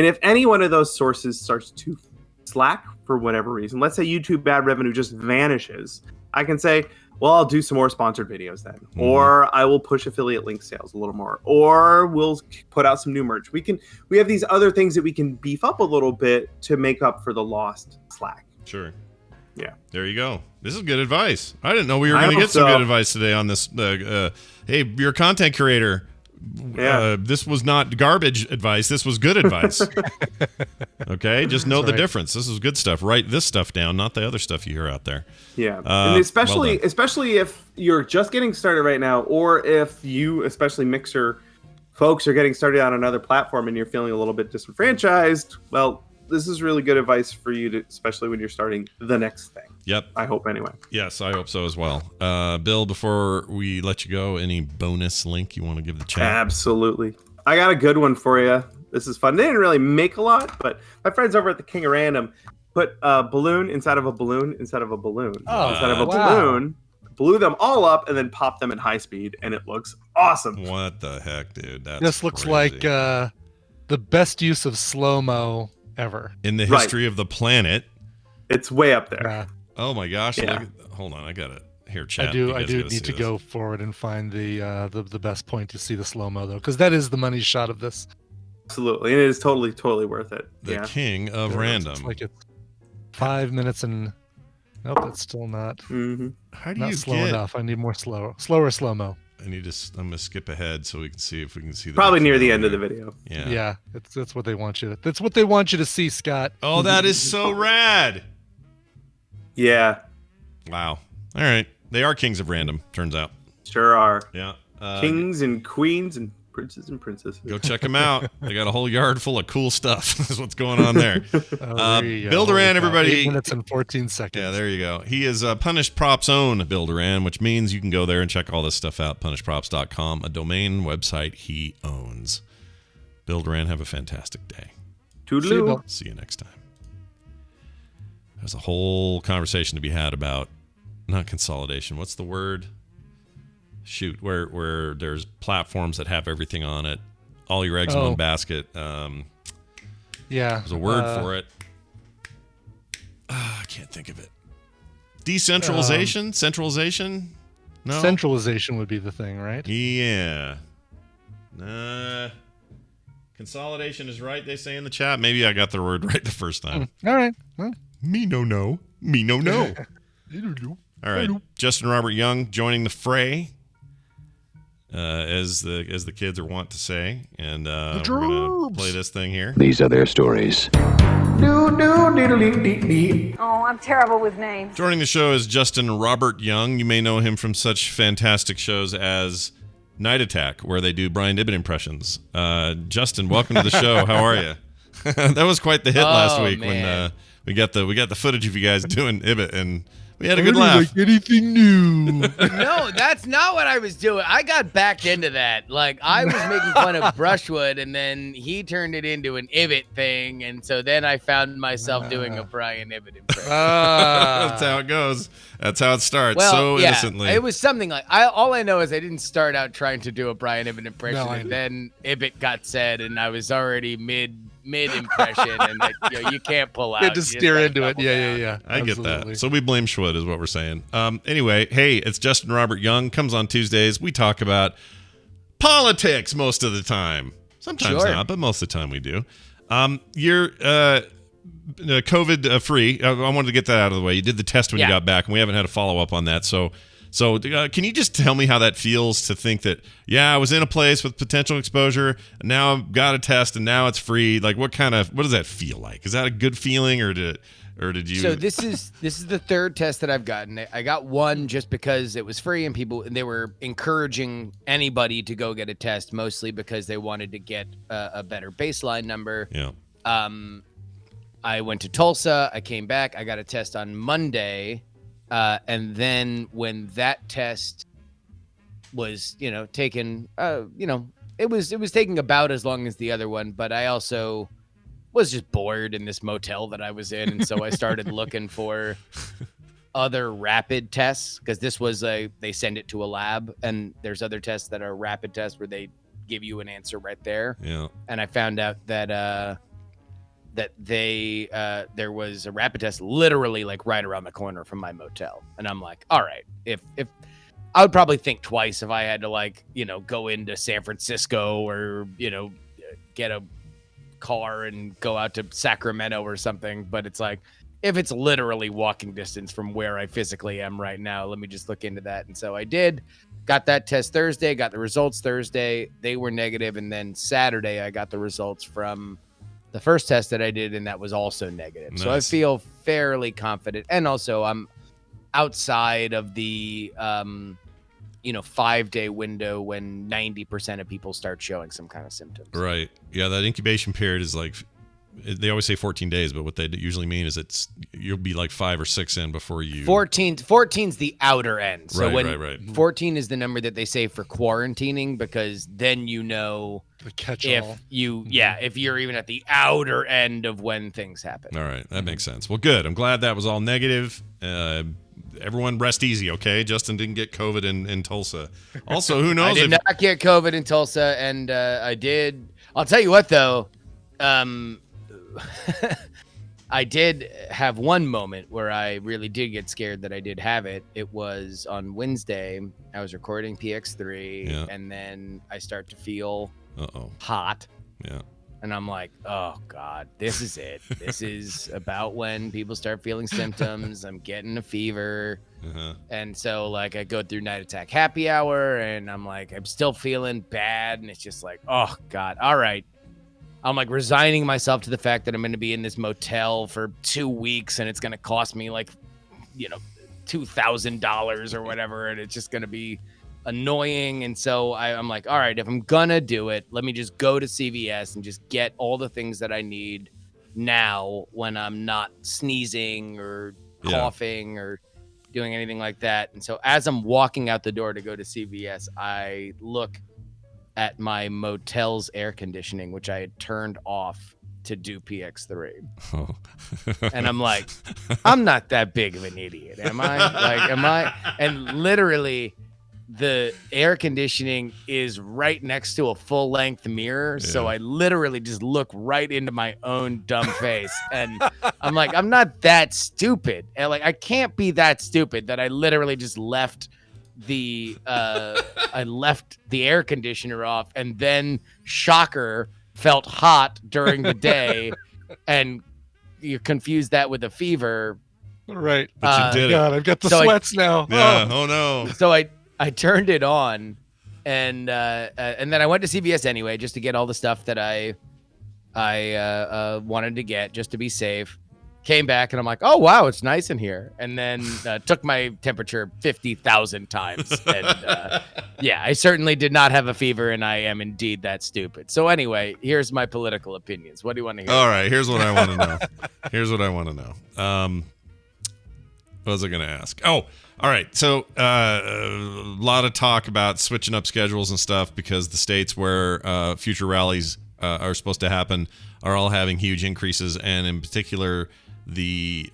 if any one of those sources starts to slack for whatever reason, let's say YouTube ad revenue just vanishes, I can say, well, I'll do some more sponsored videos then, or I will push affiliate link sales a little more, or we'll put out some new merch. We have these other things that we can beef up a little bit to make up for the lost slack. Sure. Yeah. There you go. This is good advice. I didn't know we were going to get some good advice today on this. Hey, you're a content creator. Yeah. This was not garbage advice. This was good advice. Okay? Just know the difference. This is good stuff. Write this stuff down, not the other stuff you hear out there. Yeah. And especially if you're just getting started right now, or if you, especially Mixer folks, are getting started on another platform and you're feeling a little bit disenfranchised, well, this is really good advice for you, to, especially when you're starting the next thing. Yep. I hope anyway. Yes, I hope so as well. Bill, before we let you go, any bonus link you want to give the chat? Absolutely. I got a good one for you. This is fun. They didn't really make a lot, but my friends over at the King of Random put a balloon inside of a balloon inside of a balloon. Inside of a balloon, blew them all up, and then popped them at high speed, and it looks awesome. What the heck, dude? This looks like the best use of slow-mo ever. In the history of the planet. It's way up there. Oh my gosh. Yeah. Hold on, I got it. Here, chat. I do need to go forward and find the best point to see the slow-mo, though, because that is the money shot of this. Absolutely. And it is totally worth it. The King of Random. It's like it's 5 minutes and... Nope, that's still not. How do not you slow get... enough. I need more slower slow-mo. I'm gonna skip ahead so we can see if we can see the probably near the end of the video. Yeah, that's what they want you to. That's what they want you to see, Scott. Oh, that is so rad. Yeah. Wow. All right, they are kings of random. Turns out. Sure are. Yeah. Kings and queens and princes and princesses. Go check them out. They got a whole yard full of cool stuff. That's what's going on there. Bill Duran, everybody. 8 minutes and 14 seconds. Yeah, there you go. He is Punished Props' own Bill Duran, which means you can go there and check all this stuff out. PunishedProps.com, a domain website he owns. Bill Duran, have a fantastic day. Toodaloo. See you next time. There's a whole conversation to be had about not consolidation. What's the word? Shoot, where there's platforms that have everything on it, all your eggs in one basket. Yeah, there's a word for it. I can't think of it. Decentralization, centralization. No, centralization would be the thing, right? Yeah. Consolidation is right. They say in the chat. Maybe I got the word right the first time. All right. Well, me no. All right, Justin Robert Young joining the fray. As the kids are wont to say, and we're gonna play this thing here. These are their stories. Oh, I'm terrible with names. Joining the show is Justin Robert Young. You may know him from such fantastic shows as Night Attack, where they do Brian Ibbott impressions. Justin, welcome to the show. How are you? That was quite the hit last week when we got the footage of you guys doing Ibbott, and we had a good laugh. Like anything new? No, that's not what I was doing. I got backed into that. Like, I was making fun of Brushwood, and then he turned it into an Ibbott thing, and so then I found myself doing a Brian Ibbott impression. That's how it goes. That's how it starts. Well, so yeah, innocently. It was something like all I know is I didn't start out trying to do a Brian Ibbott impression, and then Ibbott got said, and I was already mid impression, and like, you can't pull out. You had to steer into it. Yeah. I get that. So we blame Schwood is what we're saying. Anyway, hey, it's Justin Robert Young. Comes on Tuesdays. We talk about politics most of the time. Sometimes not, but most of the time we do. You're COVID free. I wanted to get that out of the way. You did the test when you got back, and we haven't had a follow-up on that. So can you just tell me how that feels to think that, I was in a place with potential exposure, and now I've got a test, and now it's free? Like, what does that feel like? Is that a good feeling, or did you? So this is the third test that I've gotten. I got one just because it was free, and they were encouraging anybody to go get a test, mostly because they wanted to get a better baseline number. Yeah. I went to Tulsa. I came back. I got a test on Monday. And then when that test was, taken, it was taking about as long as the other one, but I also was just bored in this motel that I was in. And so I started looking for other rapid tests, because this was they send it to a lab, and there's other tests that are rapid tests where they give you an answer right there. Yeah. And I found out that there was a rapid test literally like right around the corner from my motel, and I'm like, all right, if I would probably think twice if I had to, like, you know, go into San Francisco or, you know, get a car and go out to Sacramento or something. But it's like, if it's literally walking distance from where I physically am right now, let me just look into that. And so I did, got that test Thursday, got the results Thursday. They were negative. And then Saturday, I got the results from the first test that I did, and that was also negative. Nice. So I feel fairly confident. And also I'm outside of the 5-day window when 90% of people start showing some kind of symptoms. Right. Yeah, that incubation period is like, they always say 14 days, but what they usually mean is you'll be like 5 or 6 in before you. 14's the outer end. So right. 14 is the number that they say for quarantining, because then you know The catch-all. if you're even at the outer end of when things happen. All right, that makes sense. Well, good. I'm glad that was all negative. Everyone rest easy, okay? Justin didn't get COVID in Tulsa. Also, who knows? I did not get COVID in Tulsa, and I did. I'll tell you what, though. I did have one moment where I really did get scared that I did have it. It was on Wednesday. I was recording PX3, and then I start to feel hot. Yeah. And I'm like, oh, God, this is it. This is about when people start feeling symptoms. I'm getting a fever. Uh-huh. And so, like, I go through night attack happy hour, and I'm like, I'm still feeling bad. And it's just like, oh, God, all right. I'm like resigning myself to the fact that I'm going to be in this motel for 2 weeks, and it's going to cost me like, $2,000 or whatever. And it's just going to be annoying. And so I'm like, all right, if I'm gonna do it, let me just go to CVS and just get all the things that I need now when I'm not sneezing or coughing or doing anything like that. And so as I'm walking out the door to go to CVS, I look at my motel's air conditioning, which I had turned off to do PX3. And I'm like, I'm not that big of an idiot, am I? And literally the air conditioning is right next to a full-length mirror. Yeah. So I literally just look right into my own dumb face. And I'm like, I'm not that stupid. And like, I can't be that stupid that I literally just left the air conditioner off, and then shocker, felt hot during the day, and you confuse that with a fever. Right. But you did God, I've got the sweats now. Yeah. Oh no. So I turned it on, and then I went to CVS anyway, just to get all the stuff that I wanted to get, just to be safe. Came back, and I'm like, oh wow, it's nice in here. And then took my temperature 50,000 times. And I certainly did not have a fever, and I am indeed that stupid. So anyway, here's my political opinions. What do you want to hear? All right, here's what I want to know. What was I going to ask? Oh, all right. So a lot of talk about switching up schedules and stuff because the states where future rallies are supposed to happen are all having huge increases, and in particular, the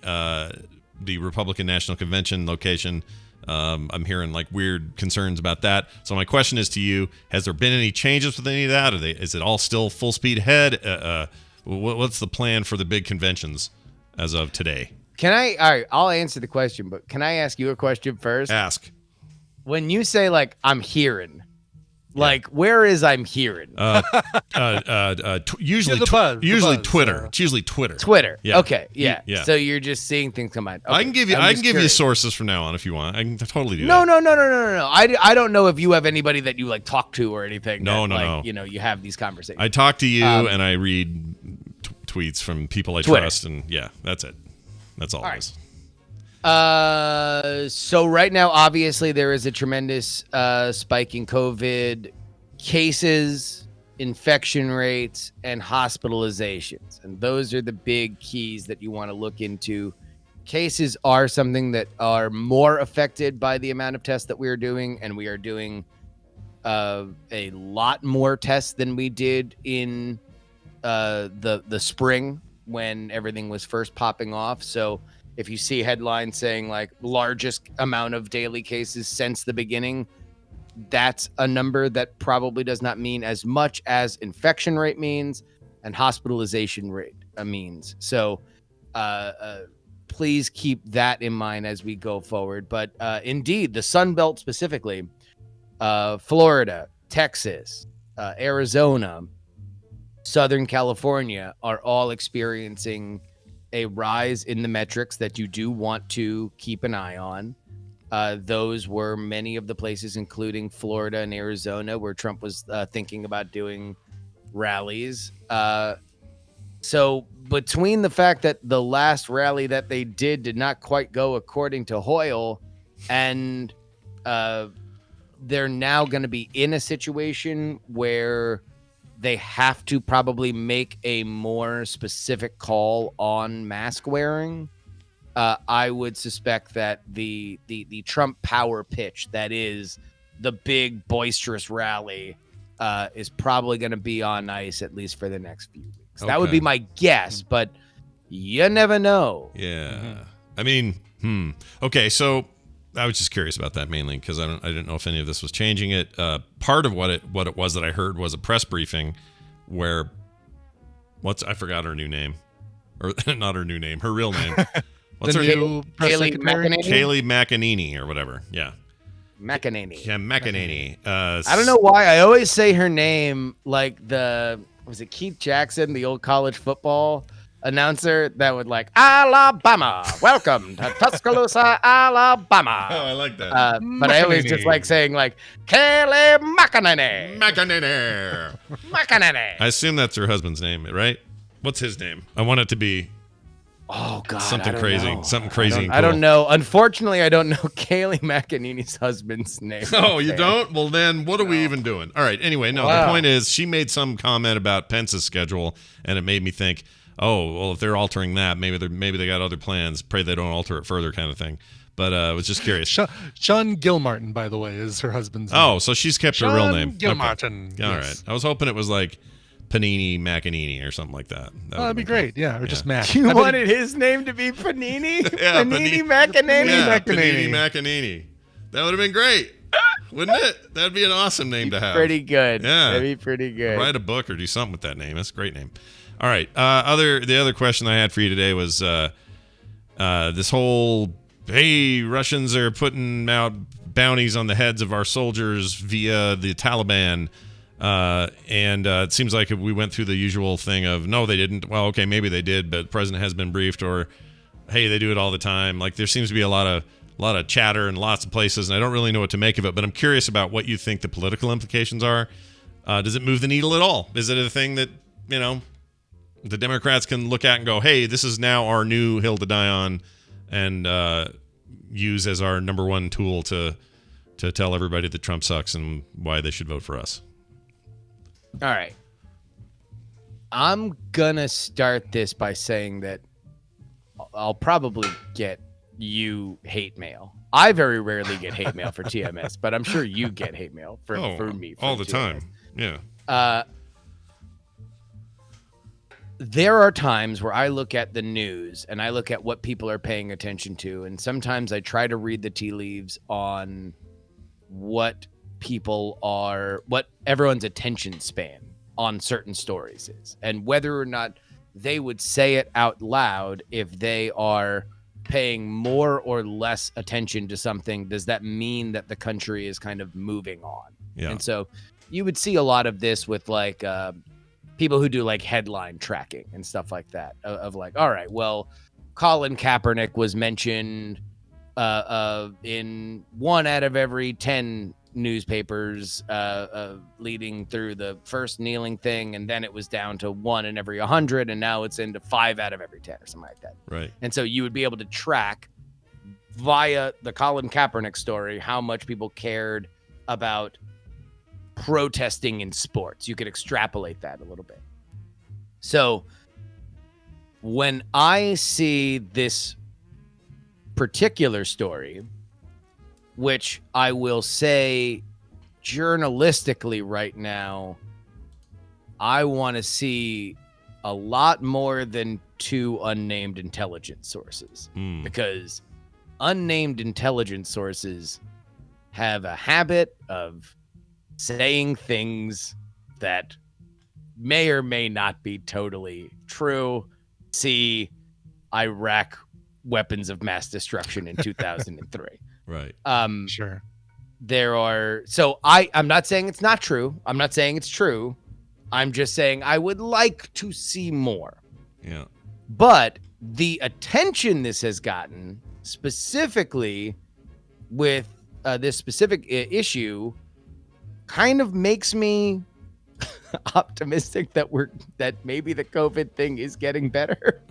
Republican National Convention location. I'm hearing like weird concerns about that. So my question is to you: has there been any changes with any of that? Is it all still full speed ahead? What's the plan for the big conventions as of today? All right, I'll answer the question, but can I ask you a question first? Ask. When you say like I'm hearing, like where is I'm hearing? Usually Twitter. It's usually Twitter. Twitter. Yeah. Okay. Yeah. So you're just seeing things come out. Okay. I can give you sources from now on if you want. I can totally do that. No. I don't know if you have anybody that you like talk to or anything. No. You have these conversations. I talk to you and I read tweets from people I trust, and that's it. That's all it is. So right now, obviously, there is a tremendous spike in COVID cases, infection rates, and hospitalizations. And those are the big keys that you want to look into. Cases are something that are more affected by the amount of tests that we are doing, and we are doing a lot more tests than we did in the spring when everything was first popping off. So if you see headlines saying like largest amount of daily cases since the beginning, that's a number that probably does not mean as much as infection rate means and hospitalization rate means. So please keep that in mind as we go forward. But indeed, the Sun Belt specifically, Florida, Texas, Arizona, Southern California are all experiencing a rise in the metrics that you do want to keep an eye on. Those were many of the places, including Florida and Arizona, where Trump was thinking about doing rallies. So between the fact that the last rally that they did not quite go according to Hoyle, and they're now going to be in a situation where they have to probably make a more specific call on mask wearing. I would suspect that the Trump power pitch, that is the big boisterous rally, is probably going to be on ice at least for the next few weeks. That would be my guess, but you never know. Yeah. I mean, okay, so I was just curious about that mainly because I didn't know if any of this was changing it. Part of what it was that I heard was a press briefing where I forgot her new name, or not her new name, her real name. What's her name? Kayleigh McEnany or whatever. Yeah. McEnany. Yeah, McEnany. I don't know why I always say her name like was it Keith Jackson, the old college football announcer that would like, Alabama, welcome to Tuscaloosa, Alabama. Oh, I like that. But I always just like saying like, Kayleigh McEnany. McEnany. I assume that's her husband's name, right? What's his name? I want it to be something crazy. Something crazy. And cool. I don't know. Unfortunately, I don't know Kayleigh McEnany's husband's name. Oh, you don't? Well, then what are we even doing? All right. Anyway, the point is she made some comment about Pence's schedule, and it made me think, oh, well, if they're altering that, maybe they got other plans. Pray they don't alter it further, kind of thing. But I was just curious. Sean Gilmartin, by the way, is her husband's name. Oh, so she's kept her real name. Gilmartin. Okay. All right. I was hoping it was like Panini McEnany or something like that. That'd be great. Cool. Yeah, or just Mac. You wanted his name to be Panini? Yeah, Panini McEnany? Yeah, Panini McEnany. That would have been great. Wouldn't it? That'd be an awesome name to have. Pretty good. Yeah. That'd be pretty good. Write a book or do something with that name. That's a great name. All right. The other question I had for you today was this whole, hey, Russians are putting out bounties on the heads of our soldiers via the Taliban. And it seems like we went through the usual thing of, no, they didn't. Well, okay, maybe they did, but the president has been briefed, or, hey, they do it all the time. Like there seems to be a lot of chatter in lots of places, and I don't really know what to make of it, but I'm curious about what you think the political implications are. Does it move the needle at all? Is it a thing that, the Democrats can look at and go, hey, this is now our new hill to die on, and use as our number one tool to tell everybody that Trump sucks and why they should vote for us? All right. I'm going to start this by saying that I'll probably get you hate mail. I very rarely get hate mail for TMS, but I'm sure you get hate mail for me. All the time. Yeah. There are times where I look at the news and I look at what people are paying attention to, and sometimes I try to read the tea leaves on what everyone's attention span on certain stories is, and whether or not they would say it out loud. If they are paying more or less attention to something, does that mean that the country is kind of moving on? Yeah. And so you would see a lot of this with like people who do like headline tracking and stuff like that of like, all right, well, Colin Kaepernick was mentioned in 1 out of every 10 newspapers leading through the first kneeling thing, and then it was down to 1 in every 100, and now it's into 5 out of every 10 or something like that. Right. And so you would be able to track via the Colin Kaepernick story how much people cared about protesting in sports. You could extrapolate that a little bit. So when I see this particular story, which I will say journalistically right now, I want to see a lot more than 2 unnamed intelligence sources, because unnamed intelligence sources have a habit of saying things that may or may not be totally true. See Iraq weapons of mass destruction in 2003. Right. Sure. There are, so I'm not saying it's not true. I'm not saying it's true. I'm just saying I would like to see more. Yeah. But the attention this has gotten, specifically with this specific issue, kind of makes me optimistic that maybe the COVID thing is getting better.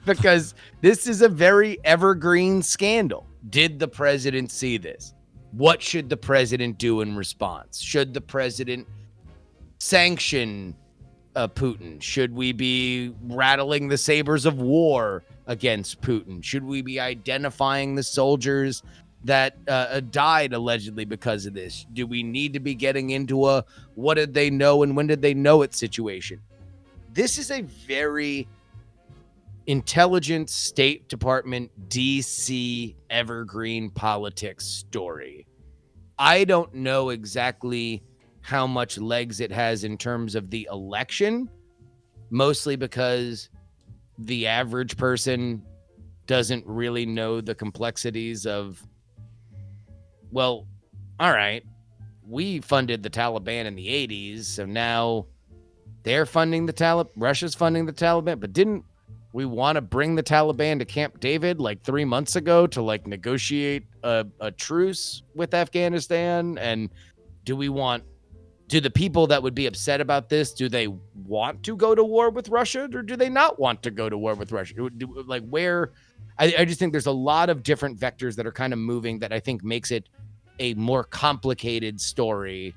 Because this is a very evergreen scandal. Did the president see this? What should the president do in response? Should the president sanction Putin? Should we be rattling the sabers of war against Putin? Should we be identifying the soldiers that died allegedly because of this? Do we need to be getting into a what did they know and when did they know it situation? This is a very intelligent State Department, DC, evergreen politics story. I don't know exactly how much legs it has in terms of the election, mostly because the average person doesn't really know the complexities of, well, all right, we funded the Taliban in the 80s, so now they're funding the Taliban, Russia's funding the Taliban, but didn't we want to bring the Taliban to Camp David like 3 months ago to like negotiate a truce with Afghanistan? And do the people that would be upset about this, do they want to go to war with Russia or do they not want to go to war with Russia? I just think there's a lot of different vectors that are kind of moving that I think makes it a more complicated story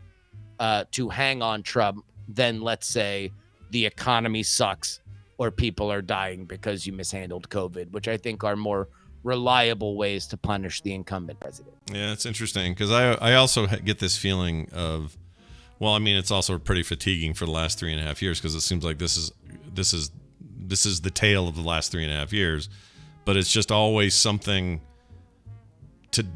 to hang on Trump than, let's say, the economy sucks or people are dying because you mishandled COVID, which I think are more reliable ways to punish the incumbent president. Yeah, it's interesting because I also get this feeling of, well, I mean, it's also pretty fatiguing for the last 3.5 years because it seems like this is the tale of the last 3.5 years, but it's just always something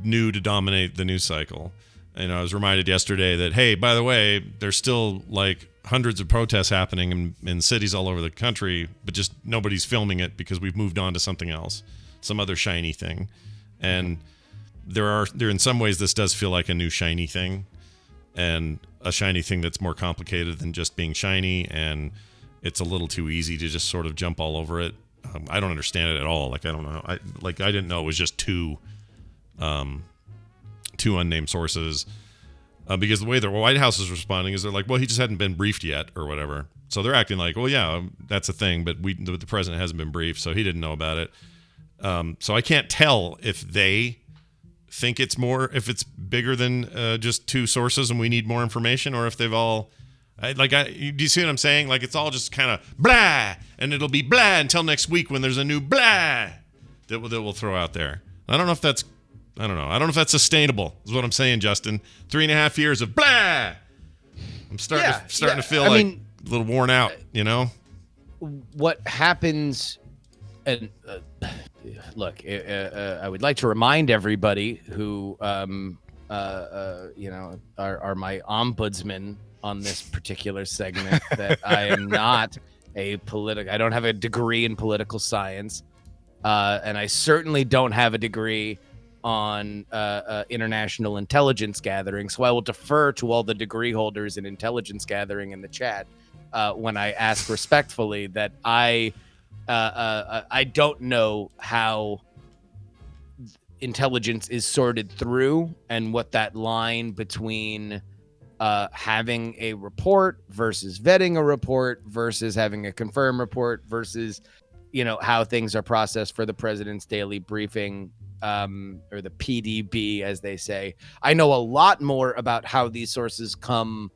new to dominate the news cycle. And I was reminded yesterday that, hey, by the way, there's still like hundreds of protests happening in cities all over the country, but just nobody's filming it because we've moved on to something else, some other shiny thing. And there in some ways this does feel like a new shiny thing, and a shiny thing that's more complicated than just being shiny, and it's a little too easy to just sort of jump all over it. I don't understand it at all. Like, I don't know. I didn't know it was just two unnamed sources. Because the way the White House is responding is they're like, well, he just hadn't been briefed yet or whatever. So they're acting like, well, yeah, that's a thing, but the president hasn't been briefed, so he didn't know about it. So I can't tell if they think it's bigger than just 2 sources and we need more information, or if they've all, do you see what I'm saying? Like, it's all just kind of blah, and it'll be blah until next week when there's a new blah that we'll throw out there. I don't know if that's sustainable, is what I'm saying, Justin. 3.5 years of blah. I'm starting to feel a little worn out, you know? What happens, and look, I would like to remind everybody who, are my ombudsman on this particular segment that I am not I don't have a degree in political science, and I certainly don't have a degree on international intelligence gathering, so I will defer to all the degree holders in intelligence gathering in the chat when I ask respectfully that I don't know how intelligence is sorted through and what that line between having a report versus vetting a report versus having a confirmed report versus how things are processed for the president's daily briefing, or the PDB, as they say. I know a lot more about how these sources come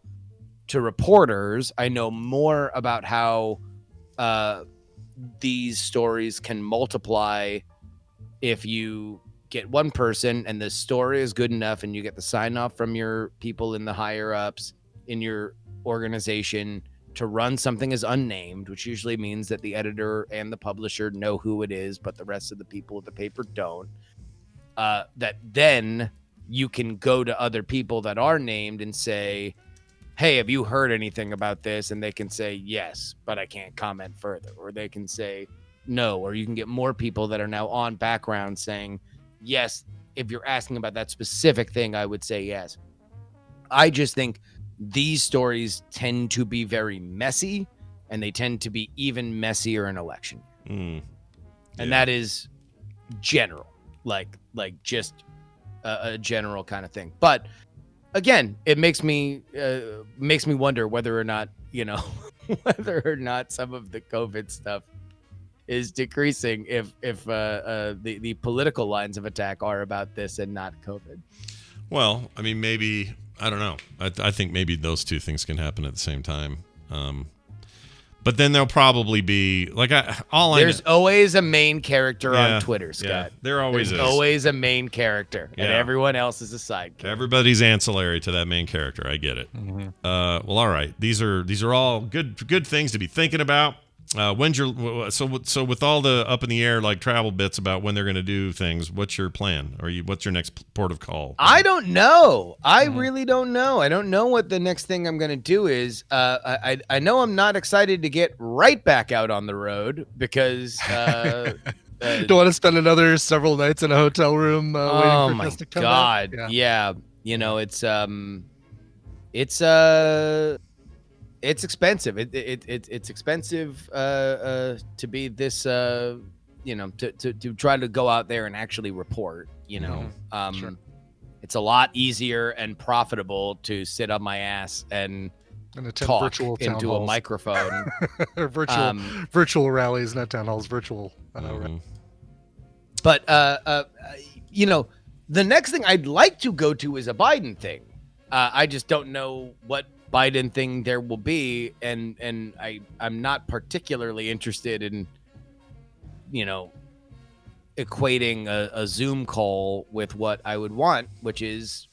to reporters. I know more about how these stories can multiply if you get one person and the story is good enough and you get the sign off from your people in the higher ups in your organization to run something as unnamed, which usually means that the editor and the publisher know who it is, but the rest of the people at the paper don't, that then you can go to other people that are named and say, hey, have you heard anything about this? And they can say, yes, but I can't comment further. Or they can say no, or you can get more people that are now on background saying, yes, if you're asking about that specific thing, I would say yes. I just think these stories tend to be very messy, and they tend to be even messier in election. And that is general, like just a general kind of thing. But again, it makes me wonder whether or not, whether or not some of the COVID stuff is decreasing if the political lines of attack are about this and not COVID. Well, I mean, maybe, I don't know. I think maybe those two things can happen at the same time. But then there'll probably be there's always a main character on Twitter, Scott. Yeah, there always is. Always a main character, and everyone else is a side character. Everybody's ancillary to that main character. I get it. Mm-hmm. Well, all right. These are all good things to be thinking about. When's your so with all the up in the air like travel bits about when they're going to do things? What's your plan? What's your next port of call? I don't know. I really don't know. I don't know what the next thing I'm going to do is. I know I'm not excited to get right back out on the road because. Don't want to spend another several nights in a hotel room waiting for Chris to come back? Oh my God! Yeah, it's expensive. It's expensive to be this, to try to go out there and actually report. Sure. It's a lot easier and profitable to sit on my ass and talk virtual into halls. A microphone. Or virtual rallies, not town halls, virtual. But the next thing I'd like to go to is a Biden thing. I just don't know what Biden thing there will be, and I'm not particularly interested in equating a Zoom call with what I would want, which is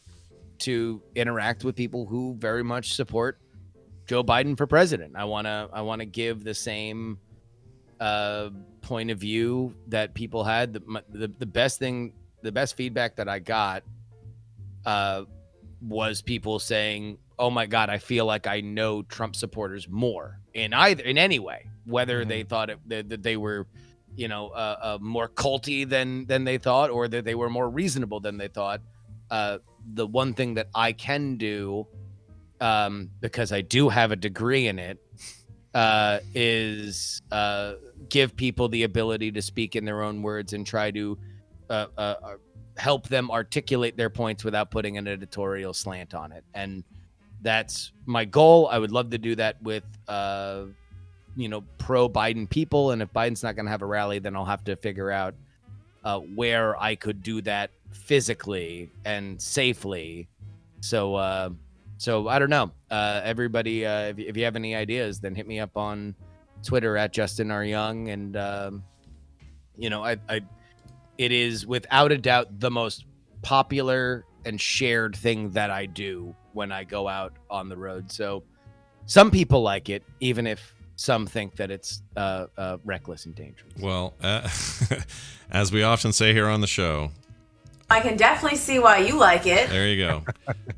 to interact with people who very much support Joe Biden for president. I want to give the same point of view that people had. The best feedback that I got was people saying, oh my God, I feel like I know Trump supporters more in any way, whether they thought that they were, more culty than they thought, or that they were more reasonable than they thought. The one thing that I can do, because I do have a degree in it, is give people the ability to speak in their own words and try to help them articulate their points without putting an editorial slant on it. And that's my goal. I would love to do that with, pro-Biden people. And if Biden's not going to have a rally, then I'll have to figure out where I could do that physically and safely. So I don't know. Everybody, if you have any ideas, then hit me up on Twitter at Justin R. Young. And, it is without a doubt the most popular and shared thing that I do when I go out on the road. So some people like it, even if some think that it's reckless and dangerous. Well, as we often say here on the show, I can definitely see why you like it. There you go.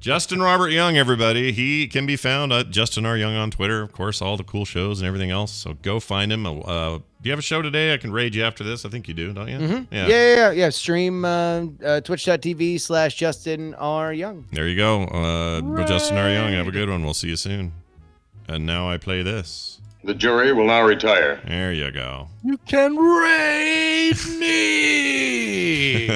Justin Robert Young, everybody. He can be found at Justin R. Young on Twitter. Of course, all the cool shows and everything else. So go find him. Do you have a show today? I can raid you after this. I think you do, don't you? Mm-hmm. Yeah. Stream twitch.tv/Justin R. Young. There you go. Justin R. Young, have a good one. We'll see you soon. And now I play this. The jury will now retire. There you go. You can raid me.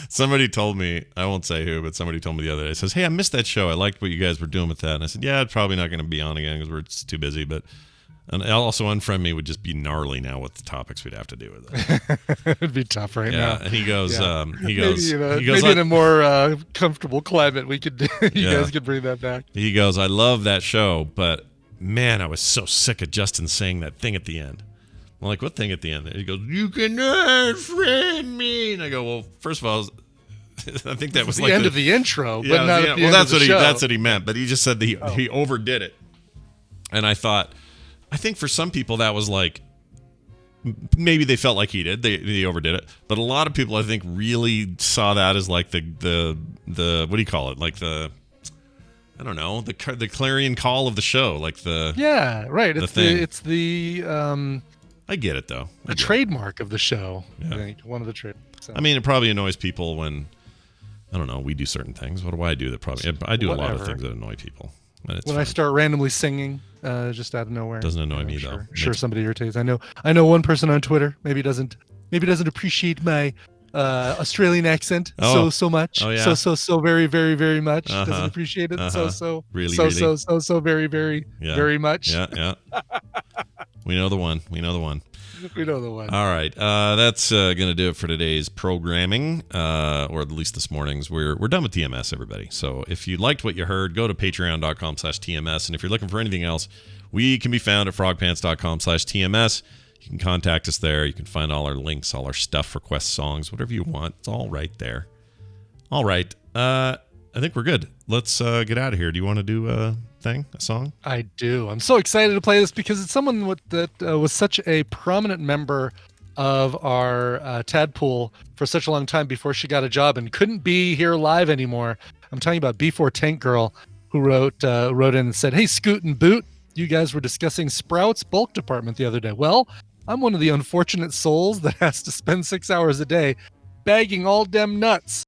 Somebody told me, I won't say who, but somebody told me the other day, says, hey, I missed that show. I liked what you guys were doing with that. And I said, yeah, it's probably not going to be on again because we're just too busy. But and also unfriend me would just be gnarly now with the topics we'd have to do with it. It'd be tough now. And he goes, maybe in a more comfortable climate, we could, you guys could bring that back. He goes, I love that show, but man, I was so sick of Justin saying that thing at the end. I'm like, what thing at the end? He goes, you can unfriend me. And I go, well, first of all, I think that was the like end of the intro, but not at the end of the show. That's what he meant. But he just said he overdid it. And I think for some people that was like, maybe they felt like he did. They overdid it. But a lot of people, I think, really saw that as like the what do you call it? Like the, I don't know, the clarion call of the show. Like the right. It's the I get it though. The trademark of the show. Yeah. I think one of the trade. So. I mean, it probably annoys people when, I don't know, we do certain things. What do I do that probably? I do a lot of things that annoy people. When I start randomly singing, just out of nowhere, doesn't annoy me sure, though. Sure, somebody irritates. I know one person on Twitter maybe doesn't appreciate my Australian accent so much. Oh, yeah. So very very very much. Doesn't appreciate it really very very much. Yeah. We know the one. We know the one. All right. That's going to do it for today's programming, or at least this morning's. We're done with TMS, everybody. So if you liked what you heard, go to patreon.com/TMS. And if you're looking for anything else, we can be found at frogpants.com/TMS. You can contact us there. You can find all our links, all our stuff, request songs, whatever you want. It's all right there. All right. I think we're good. Let's get out of here. Do you want to do a song? I do. I'm so excited to play this because it's someone that was such a prominent member of our Tadpool for such a long time before she got a job and couldn't be here live anymore. I'm talking about B4 Tank Girl, who wrote in and said, "Hey, Scoot and Boot, you guys were discussing Sprout's bulk department the other day. Well, I'm one of the unfortunate souls that has to spend 6 hours a day bagging all dem nuts.